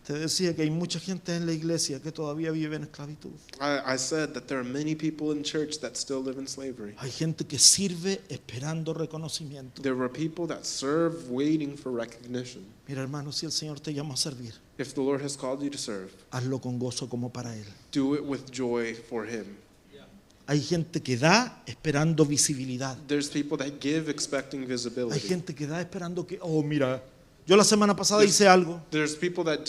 Te decía que hay mucha gente en la iglesia que todavía vive en esclavitud. I said that there are many people in church that still live in slavery. Hay gente que sirve esperando reconocimiento. There are people that serve waiting for recognition. Mira, hermano, si el Señor te llama a servir, If the Lord has called you to serve, hazlo con gozo como para Él. do it with joy for Him. Hay gente que da esperando visibilidad. There's people that give expecting Hay visibility. gente que da esperando que, oh, mira, yo la semana pasada hice algo. There's people that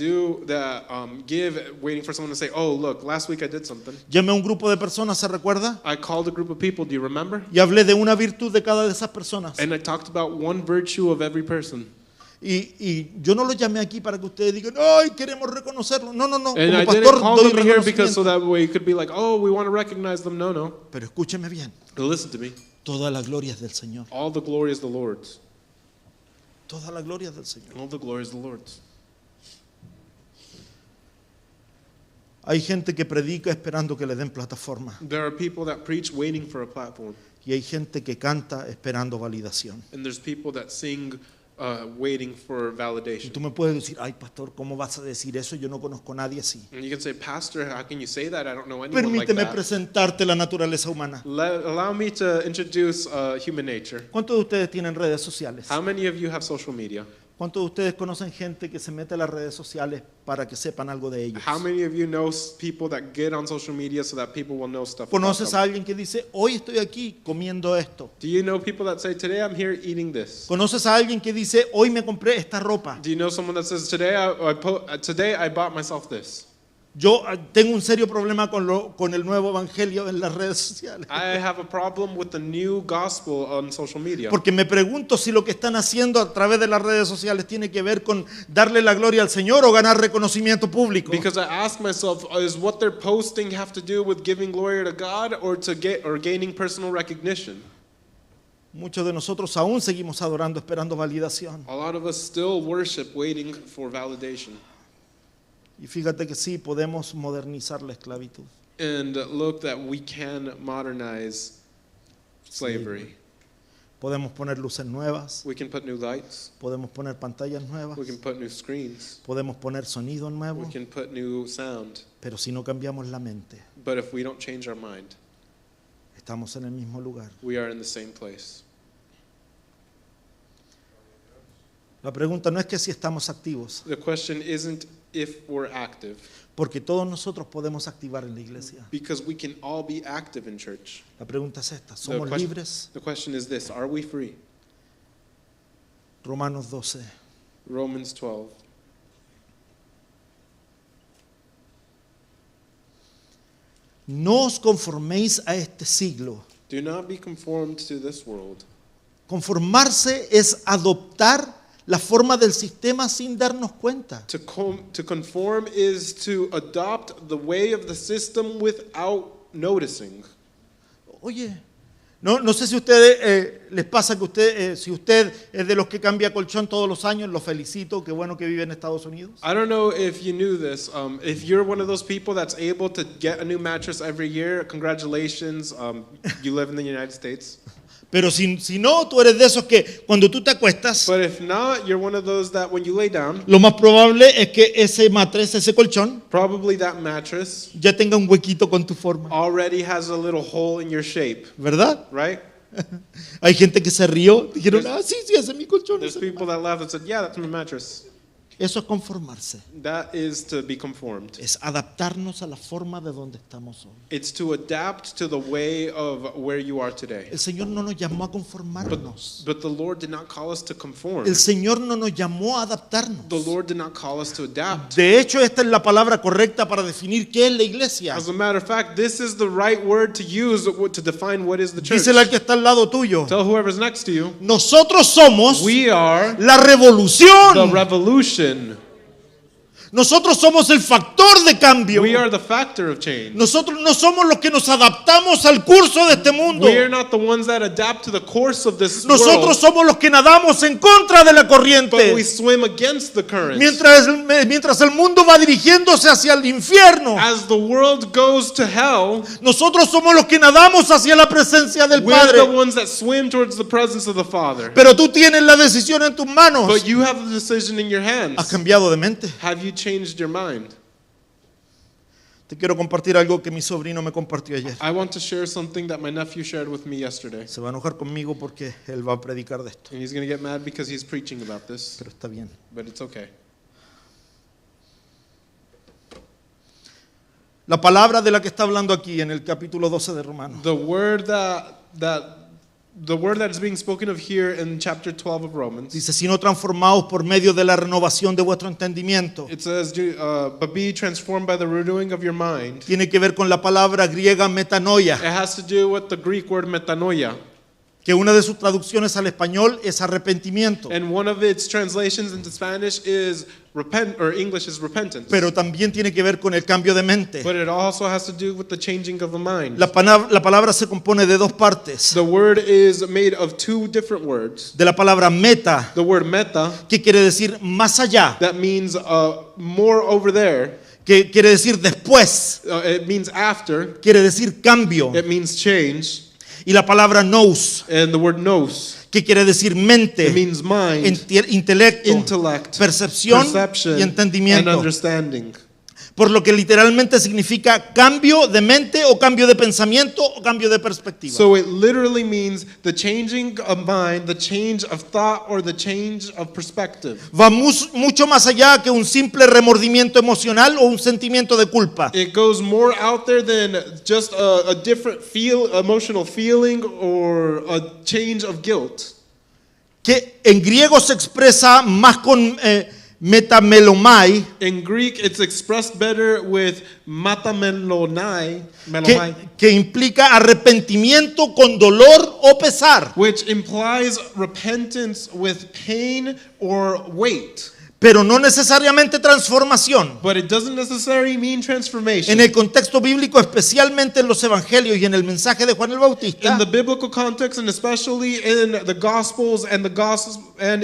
give waiting for someone to say, oh, look, last week I did something. Llamé a un grupo de personas, ¿se recuerda? I called a group of people, do you remember? Y hablé de una virtud de cada de esas personas. And I talked about one virtue of every person. Y yo no lo llamé aquí para que ustedes digan, ay, queremos reconocerlo. No, no, no. And Como I didn't pastor call doy them here because so reconocimiento. that way you could be like, oh, we want to recognize them. No, no. Pero escúcheme bien, Listen to me. toda la gloria es del Señor. All the glory is the Lord's. Toda la gloria es del Señor. All the glory is the Lord's. Hay gente que predica esperando que le den plataforma. There are people that preach waiting for a platform. Y hay gente que canta esperando validación. And there's people that sing waiting for Y validation. tú me puedes decir, ay, pastor, ¿cómo vas a decir eso? Yo no conozco a nadie así. And you can say, Pastor, how can you say that? I don't know anyone like Permíteme that. presentarte la naturaleza humana. Allow me to introduce human nature. ¿Cuántos de ustedes tienen redes sociales? How many of you have social media? ¿Cuántos de ustedes conocen gente que se mete a las redes sociales para que sepan algo de ellos? How many of you know people that get on social media so that people will know stuff about ¿Conoces a them? alguien que dice, hoy estoy aquí comiendo esto? Do you know people that say, today I'm here eating this? ¿Conoces a alguien que dice, hoy me compré esta ropa? Do you know someone that says, today I bought myself this? Yo tengo un serio problema con el nuevo evangelio en las redes sociales. I have a problem with the new gospel on social media. Porque me pregunto si lo que están haciendo a través de las redes sociales tiene que ver con darle la gloria al Señor o ganar reconocimiento público. Because I ask myself, is what they're posting have to do with giving glory to God or gaining personal recognition? Muchos de nosotros aún seguimos adorando esperando validación. A lot of us still worship waiting for validation. Y fíjate que sí, podemos modernizar la esclavitud. And look that we can modernize slavery. Podemos poner luces nuevas, We can put new lights. podemos poner pantallas nuevas, We can put new screens. podemos poner sonido nuevo, We can put new sound. pero si no cambiamos la mente, But if we don't change our mind, estamos en el mismo lugar. we are in the same place. La pregunta no es que si estamos activos, The question isn't if we're active, porque todos nosotros podemos activar en la iglesia. because we can all be active in church. La pregunta es esta, The ¿somos question- libres? The question is this, are we free? Romanos 12. Romans 12. No os conforméis a este siglo. Do not be conformed to this world. Conformarse es adoptar la forma del sistema sin darnos cuenta. To conform is to adopt the way of the system without noticing. Oye, no sé si a ustedes les pasa que si usted es de los que cambia colchón todos los años, lo felicito, qué bueno que vive en Estados Unidos. I don't know if you knew this. If you're one of those people that's able to get a new mattress every year, congratulations. You live in the United States. Pero si no, tú eres de esos que cuando tú te acuestas, But if not, you're one of those that when you lay down, lo más probable es que ese matriz, ese colchón, probably that mattress ya tenga un huequito con tu forma, already has a little hole in your shape, ¿verdad? right? Hay gente que se rió. Dijeron, sí, ese es mi colchón. There's ese es mi-". people that laugh and said, yeah, that's my mattress. Eso es conformarse. That is to be conformed. Es adaptarnos a la forma de donde estamos hoy. It's to adapt to the way of where you are today. El Señor no nos llamó a conformarnos. But the Lord did not call us to conform. El Señor no nos llamó a adaptarnos. The Lord did not call us to adapt. De hecho, esta es la palabra correcta para definir qué es la iglesia. As a matter of fact, this is the right word to use to define what is the church. Dísele al que está al lado tuyo. Tell whoever's next to you. Nosotros somos We are la the revolución. revolution. Nosotros somos el factor de cambio. We are the factor of change. Nosotros no somos los que nos adaptamos al curso de este mundo. We are not the ones that adapt to the course of this Nosotros world, somos los que nadamos en contra de la but we corriente. swim against the current. Mientras el mundo va dirigiéndose hacia el infierno, As the world goes to hell, nosotros somos los que nadamos hacia la presencia del we're the Padre. ones that swim towards the presence of the Father. Pero tú tienes la decisión en tus manos. But you have the decision in your ¿Has hands. cambiado de mente? Have you changed your mind? Te quiero compartir algo que mi sobrino me compartió ayer. I want to share something that my nephew shared with me yesterday. Se va a enojar conmigo porque él va a predicar de esto. And he's going to get mad because he's preaching about this, Pero está bien. but it's okay. La palabra de la que está hablando aquí en el capítulo 12 de Romanos The word that is being spoken of here in chapter 12 of Romans, dice, sino transformados por medio de la renovación de vuestro entendimiento. it says, but be transformed by the renewing of your mind. Tiene que ver con la palabra griega metanoia, It has to do with the Greek word metanoia. que una de sus traducciones al español es arrepentimiento, And one of its translations into Spanish is English is repentance. pero también tiene que ver con el cambio de mente. But it also has to do with the changing of the mind. La palabra se compone de dos partes. The word is made of two different words. De la palabra meta, The word meta, que quiere decir más allá, that means more over there. que quiere decir después, It means after. quiere decir cambio. It means change. Y la palabra nous, And the word nous, que quiere decir mente, it means mind, intelecto, intellect, percepción perception, y and entendimiento. understanding. Por lo que literalmente significa cambio de mente o cambio de pensamiento o cambio de perspectiva. So it literally means the changing of mind, the change of thought, or the change of perspective. Va mucho más allá que un simple remordimiento emocional o un sentimiento de culpa. It goes more out there than just a different emotional feeling or a change of guilt. Que en griego se expresa más con metamelomai, In Greek, it's expressed better with matamelonai, que implica arrepentimiento con dolor o pesar, which implies repentance with pain or weight. pero no necesariamente transformación. But it doesn't necessarily mean transformation. En el contexto bíblico, especialmente en los evangelios y en el mensaje de Juan el Bautista, In the biblical context, and especially in the Gospels and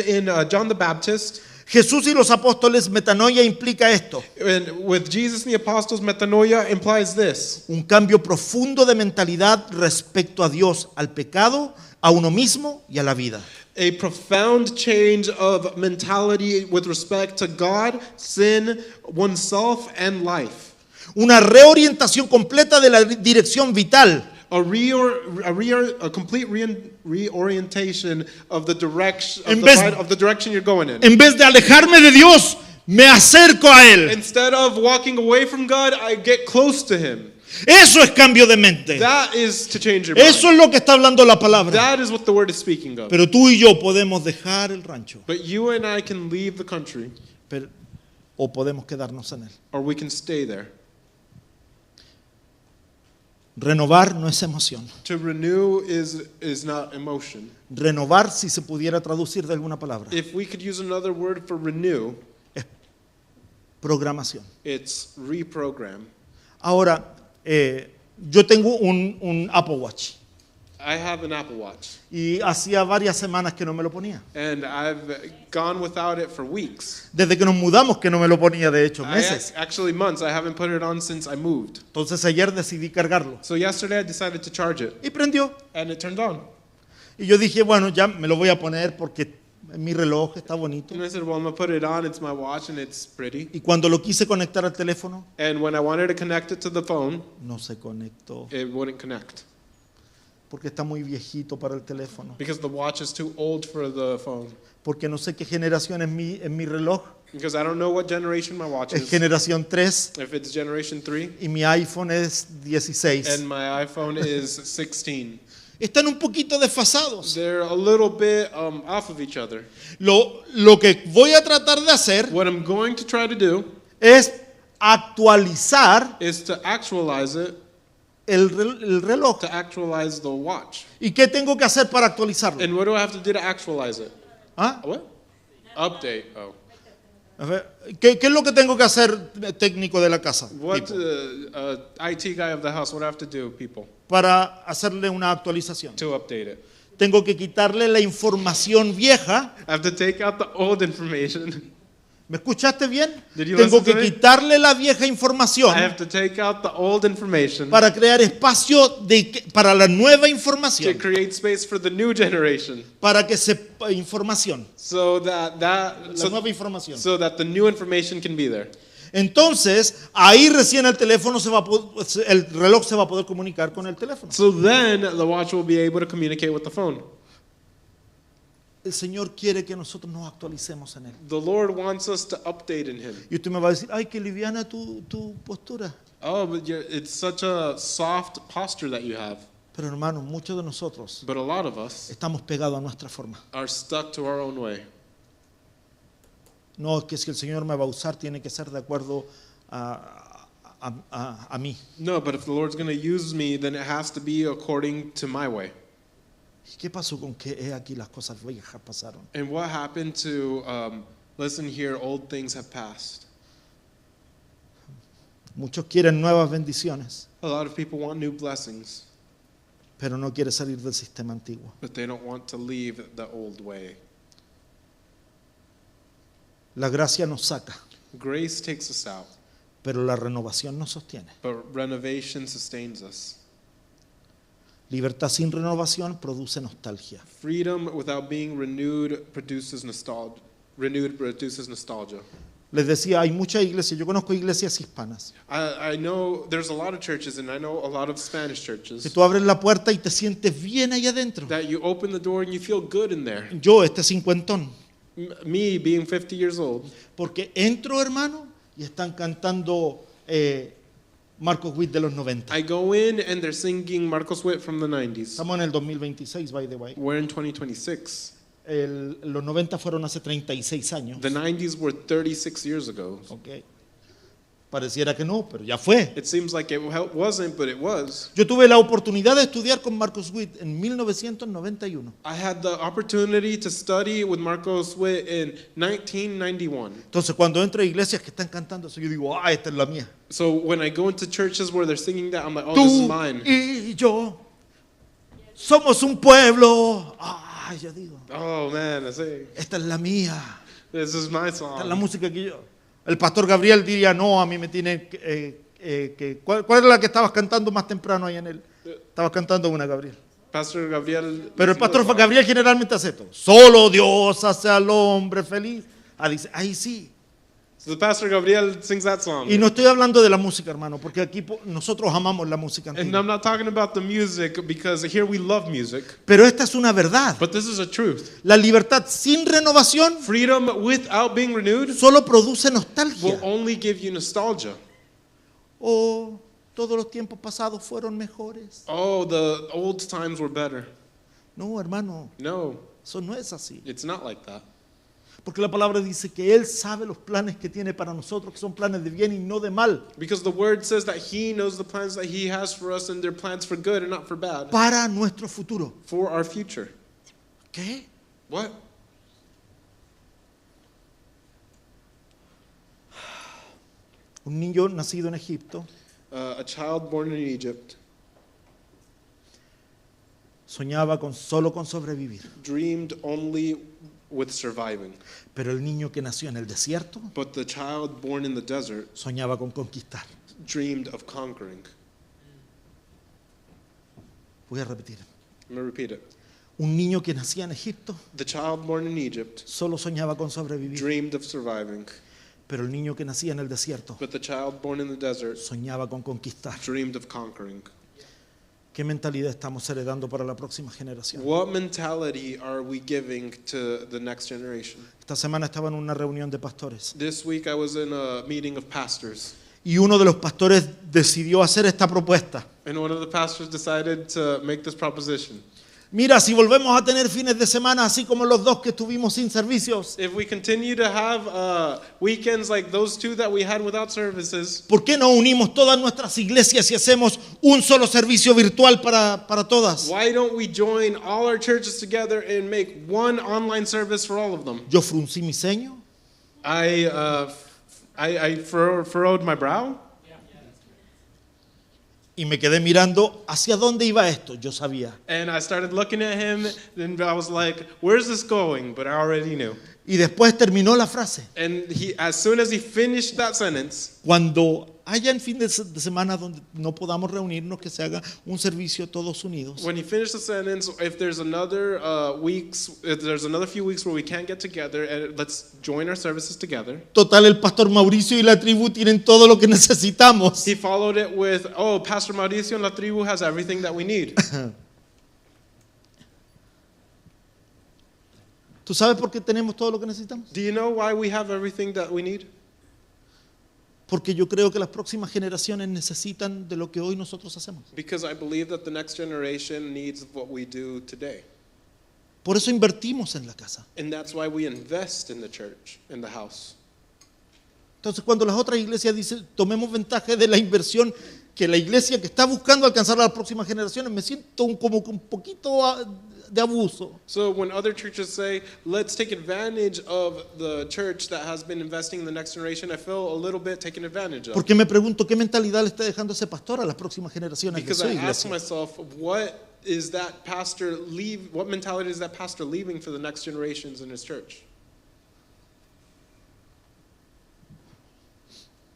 in John the Baptist, Jesús y los apóstoles, metanoia implica esto: and with Jesus and the apostles, metanoia implies this: un cambio profundo de mentalidad respecto a Dios, al pecado, a uno mismo y a la vida. a profound change of mentality with respect to God, sin, oneself, and life. Una reorientación completa de la dirección vital. A complete reorientation of the direction of the direction you're going in. En vez de alejarme de Dios, me acerco a Él. Instead of walking away from God, I get close to Him. Eso es cambio de mente. That is to change your mind. Eso es lo que está hablando la palabra. That is what the word is speaking of. Pero tú y yo podemos dejar el rancho, But you and I can leave the country, o podemos quedarnos en él. or we can stay there. Renovar no es emoción. To renew is not emotion. Renovar, si se pudiera traducir de alguna palabra, If we could use another word for renew, es programación. it's reprogram. Ahora, yo tengo un Apple Watch I have an Apple Watch, y hacía varias semanas que no me lo ponía. and I've gone without it for weeks. Desde que nos mudamos que no me lo ponía, de hecho, meses. Actually months. I haven't put it on since I moved. Entonces ayer decidí cargarlo So yesterday I decided to charge it, y prendió. and it turned on. Y yo dije, bueno, ya me lo voy a poner porque mi reloj está bonito. And I said, well, I'm going to put it on. It's my watch, and it's pretty. Y cuando lo quise conectar al teléfono, And when I wanted to connect it to the phone, no se conectó. it wouldn't connect. Porque está muy viejito para el teléfono. Because the watch is too old for the phone. Porque no sé qué generación es mi reloj. Because I don't know what generation my watch Es is. generación 3 If it's generation 3 y mi iPhone es 16. and my iPhone is 16. Están un poquito desfasados. They're a little bit off of each other. Lo que voy a tratar de hacer What I'm going to try to do es actualizar is to actualize it, el reloj. to actualize the watch. ¿Y qué tengo que hacer para actualizarlo? And what do I have to do to actualize it? ¿Ah? What? Update. Oh. A ver, ¿qué es lo que tengo que hacer técnico de la casa? What Tipo, IT guy of the house, what do I have to do, people, para hacerle una actualización. to update it? Tengo que quitarle la información vieja. I have to take out the old information. ¿Me escuchaste bien? Did you Tengo listen que to me? quitarle la vieja información I have to take out the old information para crear espacio para la nueva to información. create space for the new generation, Para que sepa información. so that La nueva so, información. so that the new information can be there. Entonces, ahí recién el el reloj se va a poder comunicar con el teléfono. So then the watch will be able to communicate with the phone. El Señor quiere que nosotros nos actualicemos en Él. The Lord wants us to update in Him. Y usted me va a decir, ay, qué liviana tu postura. Oh, but it's such a soft posture that you have. Pero hermano, muchos de nosotros But a lot of us estamos pegados a nuestra forma. are stuck to our own way. No, es que si el Señor me va a usar, tiene que ser de acuerdo a mí. No, but if the Lord's going to use me, then it has to be according to my way. ¿Y qué pasó con que aquí las cosas viejas pasaron? And what happened to, listen here, old things have passed. Muchos quieren nuevas bendiciones, A lot of people want new blessings, pero no quieren salir del sistema antiguo. but they don't want to leave the old way. La gracia nos saca, Grace takes us out, pero la renovación nos sostiene. but renovation sustains us. Libertad sin renovación produce nostalgia. Freedom without being renewed produces nostalgia. Renewed produces nostalgia. Les decía, hay muchas iglesias, yo conozco iglesias hispanas, I know there's a lot of churches, and I know a lot of Spanish que churches, tú abres la puerta y te sientes bien ahí adentro. that you open the door and you feel good in there. Yo, cincuentón, Me being 50 years old, porque entro, hermano, y están cantando Marcos Witt de los 90. I go in and they're singing Marcos Witt from the 90s. Estamos en el 2026, by the way. We're in 2026. Los 90 fueron hace 36 años. The 90s were 36 years ago. Okay. Pareciera que no, pero ya fue. It seems like it wasn't, but it was. Yo tuve la oportunidad de estudiar con Marcos Witt en 1991. I had the opportunity to study with Marcos Witt in 1991. Entonces, cuando entro a iglesias que están cantando eso, yo digo, esta es la mía. So when I go into churches where they're singing that, I'm like, oh, this is Tú mine. y yo somos un pueblo. Yo digo, Oh man, I say, esta es la mía. this is my Esta es la song. música que yo. El pastor Gabriel diría, no, a mí me tiene ¿cuál era la que estabas cantando más temprano ahí en él? Estabas cantando una, Gabriel. Pastor Gabriel. Pero el pastor Gabriel generalmente hace esto. Solo Dios hace al hombre feliz. Dice, ahí sí. So the Pastor Gabriel sings that song. Y no estoy hablando de la música, hermano, porque aquí nosotros amamos la música And antigua. I'm not talking about the music because here we love music, Pero esta es una verdad. but this is a truth. La libertad sin renovación Freedom without being renewed solo produce will nostalgia. only give you nostalgia. Oh, todos los tiempos pasados fueron mejores. Oh, the old times were better. No, hermano, No, eso no es así. it's not like that. Porque la palabra dice que Él sabe los planes que tiene para nosotros, que son planes de bien y no de mal, Because the word says that He knows the plans that He has for us, and they're plans for good and not for bad, para nuestro futuro. for our future. ¿Qué? What? Un niño nacido en Egipto A child born in Egypt soñaba solo con sobrevivir. dreamed only with surviving. Pero el niño que nació en el desierto But the child born in the desert soñaba con conquistar. dreamed of conquering. Voy a repetir. I'm going to repeat it. Un niño que nacía en Egipto The child born in Egypt solo soñaba con sobrevivir. dreamed of surviving. Pero el niño que nacía en el desierto But the child born in the desert soñaba con conquistar. dreamed of conquering. ¿Qué mentalidad estamos heredando para la próxima generación? What mentality are we giving to the next generation? Esta semana estaba en una reunión de pastores This week I was in a meeting of pastors, y uno de los pastores decidió hacer esta propuesta. and one of the pastors decided to make this proposition. Mira, si volvemos a tener fines de semana así como los dos que estuvimos sin servicios, If we continue to have weekends like those two that we had without services, ¿por qué no unimos todas nuestras iglesias y hacemos un solo servicio virtual para todas? why don't we join all our churches together and make one online service for all of them? Yo fruncí mi ceño I furrowed my brow, y me quedé mirando hacia dónde iba esto. Yo sabía. and I started looking at him, and I was like, where's this going? But I already knew. Y después terminó la frase. And as soon as he finished that sentence, Cuando hayan fines de semana donde no podamos reunirnos, que se haga un servicio todos unidos. when he finished the sentence, if there's another few weeks where we can't get together, and let's join our services together. Total, el pastor Mauricio y la tribu tienen todo lo que necesitamos. He followed it with, oh, Pastor Mauricio and La Tribu has everything that we need. ¿Tú sabes por qué tenemos todo lo que necesitamos? Do you know why we have everything that we need? Porque yo creo que las próximas generaciones necesitan de lo que hoy nosotros hacemos. Because I believe that the next generation needs what we do today. Por eso invertimos en la casa. And that's why we invest in the church, in the house. Entonces, cuando las otras iglesias dicen, tomemos ventaja de la inversión, que la iglesia que está buscando alcanzar a las próximas generaciones, me siento como que un poquito de abuso. So when other churches say, let's take advantage of the church that has been investing in the next generation, I feel a little bit taken advantage of. Porque me pregunto, ¿qué mentalidad le está dejando ese pastor a las próximas generaciones de Because su I ask iglesia? myself, what mentality is that pastor leaving for the next generations in his church?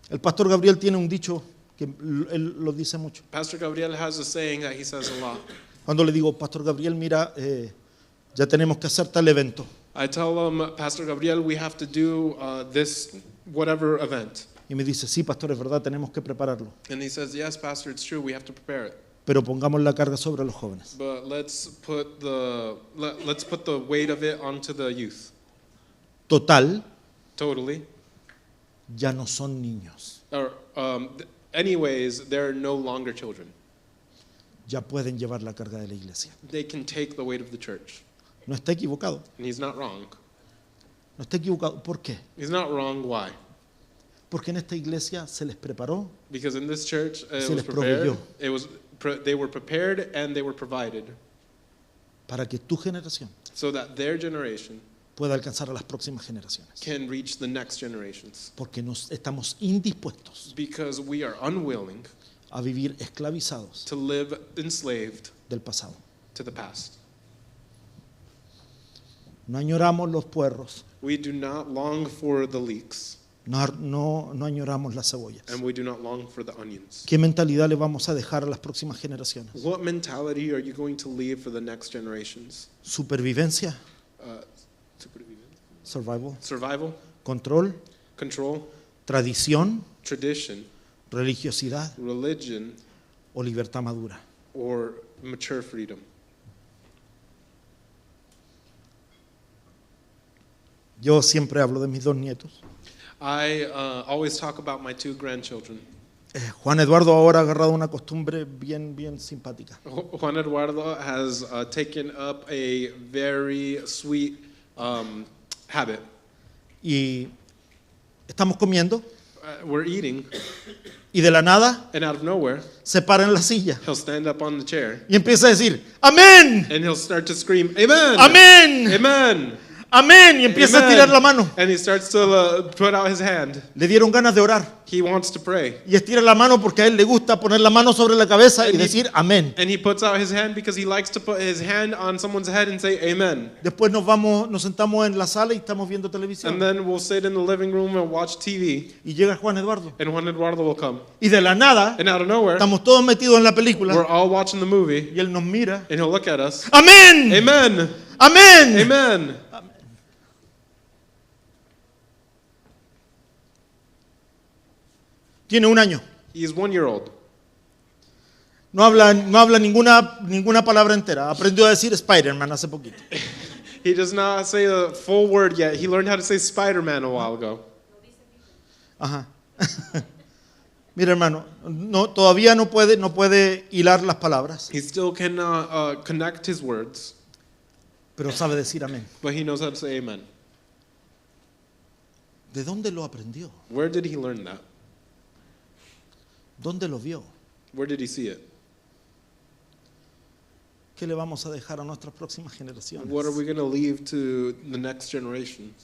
El pastor Gabriel tiene un dicho que él lo dice mucho. Pastor Gabriel has a saying that he says a lot. Cuando le digo, Pastor Gabriel, mira, ya tenemos que hacer tal evento. I tell him, Pastor Gabriel, we have to do this whatever event. Y me dice, sí, pastor, es verdad, tenemos que prepararlo. And he says, yes, Pastor, it's true, we have to prepare it. Pero pongamos la carga sobre los jóvenes. But let's put the weight of it onto the youth. Total, Totally. ya no son niños. Or, anyways, they're no longer children. Ya pueden llevar la carga de la iglesia. They can take the weight of the church. No está equivocado. And he's not wrong. No está equivocado. ¿Por qué? He's not wrong. Why? Porque en esta iglesia se les preparó, Because in this church, it Se was les prepared. proveyó. They were prepared and they were provided para que tu generación so that their generation pueda alcanzar a las próximas generaciones. can reach the next generations. Porque nos estamos indispuestos Because we are unwilling a vivir esclavizados to live enslaved del pasado. to the past. No añoramos los puerros, We do not long for the leeks, no añoramos las cebollas. and we do not long for the onions. ¿Qué mentalidad le vamos a dejar a las próximas generaciones? What mentality are you going to leave for the next generations? Supervivencia, Survival, control, control, tradición, tradition, religiosidad religion, o libertad madura. or mature freedom. Yo siempre hablo de mis dos nietos. I always talk about my two grandchildren. Juan Eduardo ahora ha agarrado una costumbre bien simpática. Juan Eduardo has taken up a very sweet habit. Y estamos comiendo We're eating, y de la nada and out of nowhere, se para en la silla he'll stand up on the chair y empieza a decir, amén, and he'll start to scream, "Amen! amén, Amen! amén, y empieza a Amen!" tirar la mano. And he starts to put out his hand. Le dieron ganas de orar He wants to pray. y estira la mano porque a él le gusta poner la mano sobre la cabeza y decir amén. And he puts out his hand because he likes to put his hand on someone's head and say, "Amen." Después nos sentamos en la sala y estamos viendo televisión And then we'll sit in the living room and watch TV, y llega Juan Eduardo and Juan Eduardo will come. y de la nada And out of nowhere, estamos todos metidos en la we're película all watching the movie, y él nos mira, and he'll look at us. amén, Amen! amén. Amen! Tiene un año. He's 1 year old. No habla ninguna palabra entera. Aprendió a decir Spider-Man hace poquito. He does not say the full word yet. He learned how to say Spider-Man a while ago. Ajá. Mira, hermano, todavía no puede hilar las palabras, He still cannot connect his words, pero sabe decir amén. but he knows how to say amen. ¿De dónde lo aprendió? Where did he learn that? ¿Dónde lo vio? Where did he see it? ¿Qué le vamos a dejar a nuestras próximas generaciones? What are we going to leave to the next generation?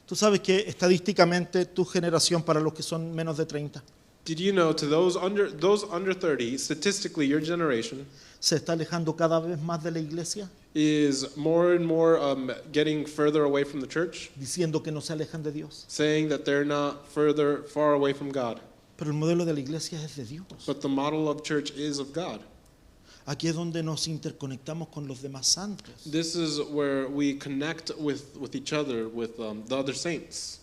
Tú sabes que estadísticamente tu generación, para los que son menos de 30, Did you know to those under 30, statistically your generation se está alejando cada vez más de la iglesia, is more and more getting further away from the church, diciendo que no se alejan de Dios. saying that they're not far away from God. Pero el modelo de la iglesia es de Dios. But the model of church is of God. Aquí es donde nos interconectamos con los demás santos. This is where we connect with each other, with the other saints.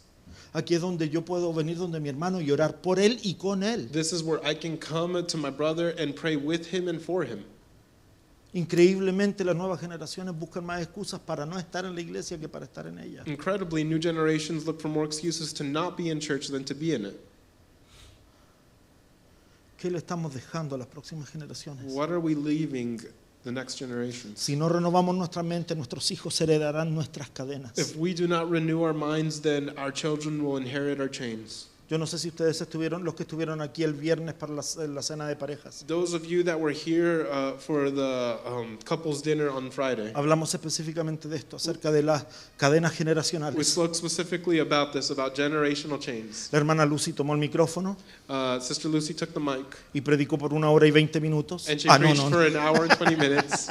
Aquí es donde yo puedo venir donde mi hermano y orar por él y con él. This is where I can come to my brother and pray with him and for him. Increíblemente las nuevas generaciones buscan más excusas para no estar en la iglesia que para estar en ella. Incredibly, new generations look for more excuses to not be in church than to be in it. ¿Qué le estamos dejando a las próximas generaciones? What are we leaving the next generations? Si no renovamos nuestra mente, nuestros hijos heredarán nuestras cadenas. If we do not renew our minds, then our children will inherit our chains. Yo no sé si ustedes los que estuvieron aquí el viernes para la cena de parejas. Those of you that were here for the couples dinner on Friday, Hablamos específicamente de esto, acerca de las cadenas we generacionales. spoke specifically about this, about generational chains. La hermana Lucy tomó el micrófono Sister Lucy took the mic, y predicó por 1 hora y 20 minutos. and she No, preached no, for no. an hour and 20 minutes.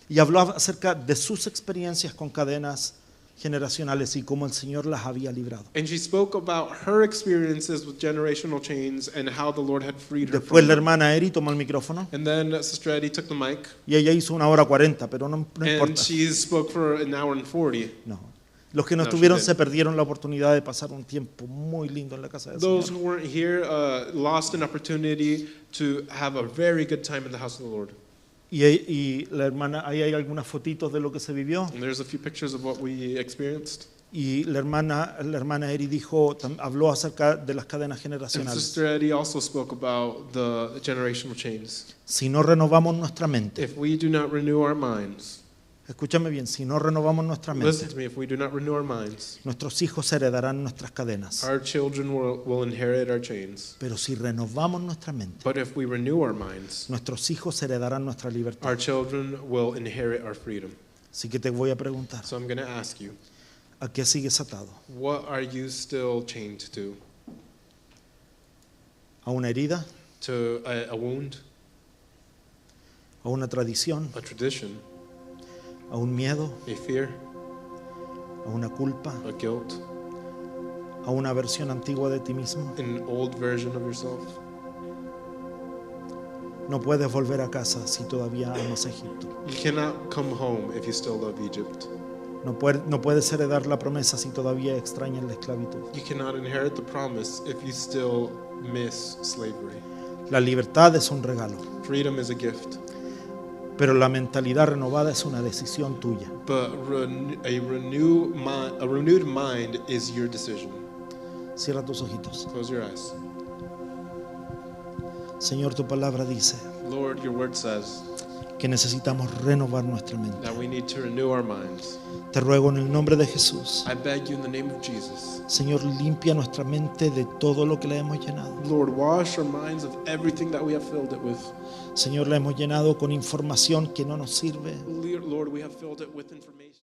Y habló acerca de sus experiencias con cadenas generacionales y cómo el Señor las había librado. And she spoke about her experiences with generational chains and how the Lord had freed her Después from la them. hermana Eri tomó el micrófono And then Sister Eddie took the mic, y ella hizo 1 hora 40, pero no and importa. she spoke for an hour and 40. No. Los que no No, estuvieron she se didn't. perdieron la oportunidad de pasar un tiempo muy lindo en la casa del Those Señor. who weren't here lost an opportunity to have a very good time in the house of the Lord. Y la hermana, ahí hay algunas fotitos de lo que se vivió. And there's a few pictures of what we experienced. Y la hermana Eri habló acerca de las cadenas And generacionales. Sister Eddie also spoke about the generational chains. Si no renovamos nuestra mente, If we do not renew our minds, escúchame bien, si no renovamos nuestra listen mente, to me, if we do not renew our minds, nuestros hijos heredarán nuestras cadenas. our children will inherit our chains. Pero si renovamos nuestra mente, But if we renew our minds, nuestros hijos heredarán nuestra libertad. our children will inherit our freedom. Así que te voy a preguntar, So I'm going to ask you, ¿a qué sigues atado? what are you still chained to? ¿A una herida? To a wound, ¿A una tradición? a tradition, ¿A un miedo? a fear, ¿A una culpa? a guilt, ¿A una versión antigua de ti mismo? an old version of yourself? No puedes volver a casa si todavía amas a Egipto. You cannot come home if you still love Egypt. No puedes heredar la promesa si todavía extrañas la esclavitud. You cannot inherit the promise if you still miss slavery. La libertad es un regalo, Freedom is a gift, pero la mentalidad renovada es una decisión tuya. but a renewed mind is your decision. Cierra tus ojitos. Close your eyes. Señor, tu palabra dice Lord, your word says que necesitamos renovar nuestra mente. that we need to renew our minds. Te ruego en el nombre de Jesús, I beg you in the name of Jesus, Señor, limpia nuestra mente de todo lo que la hemos llenado. Lord, wash our minds of everything that we have filled it with. Señor, la hemos llenado con información que no nos sirve. Lord, we have filled it with information.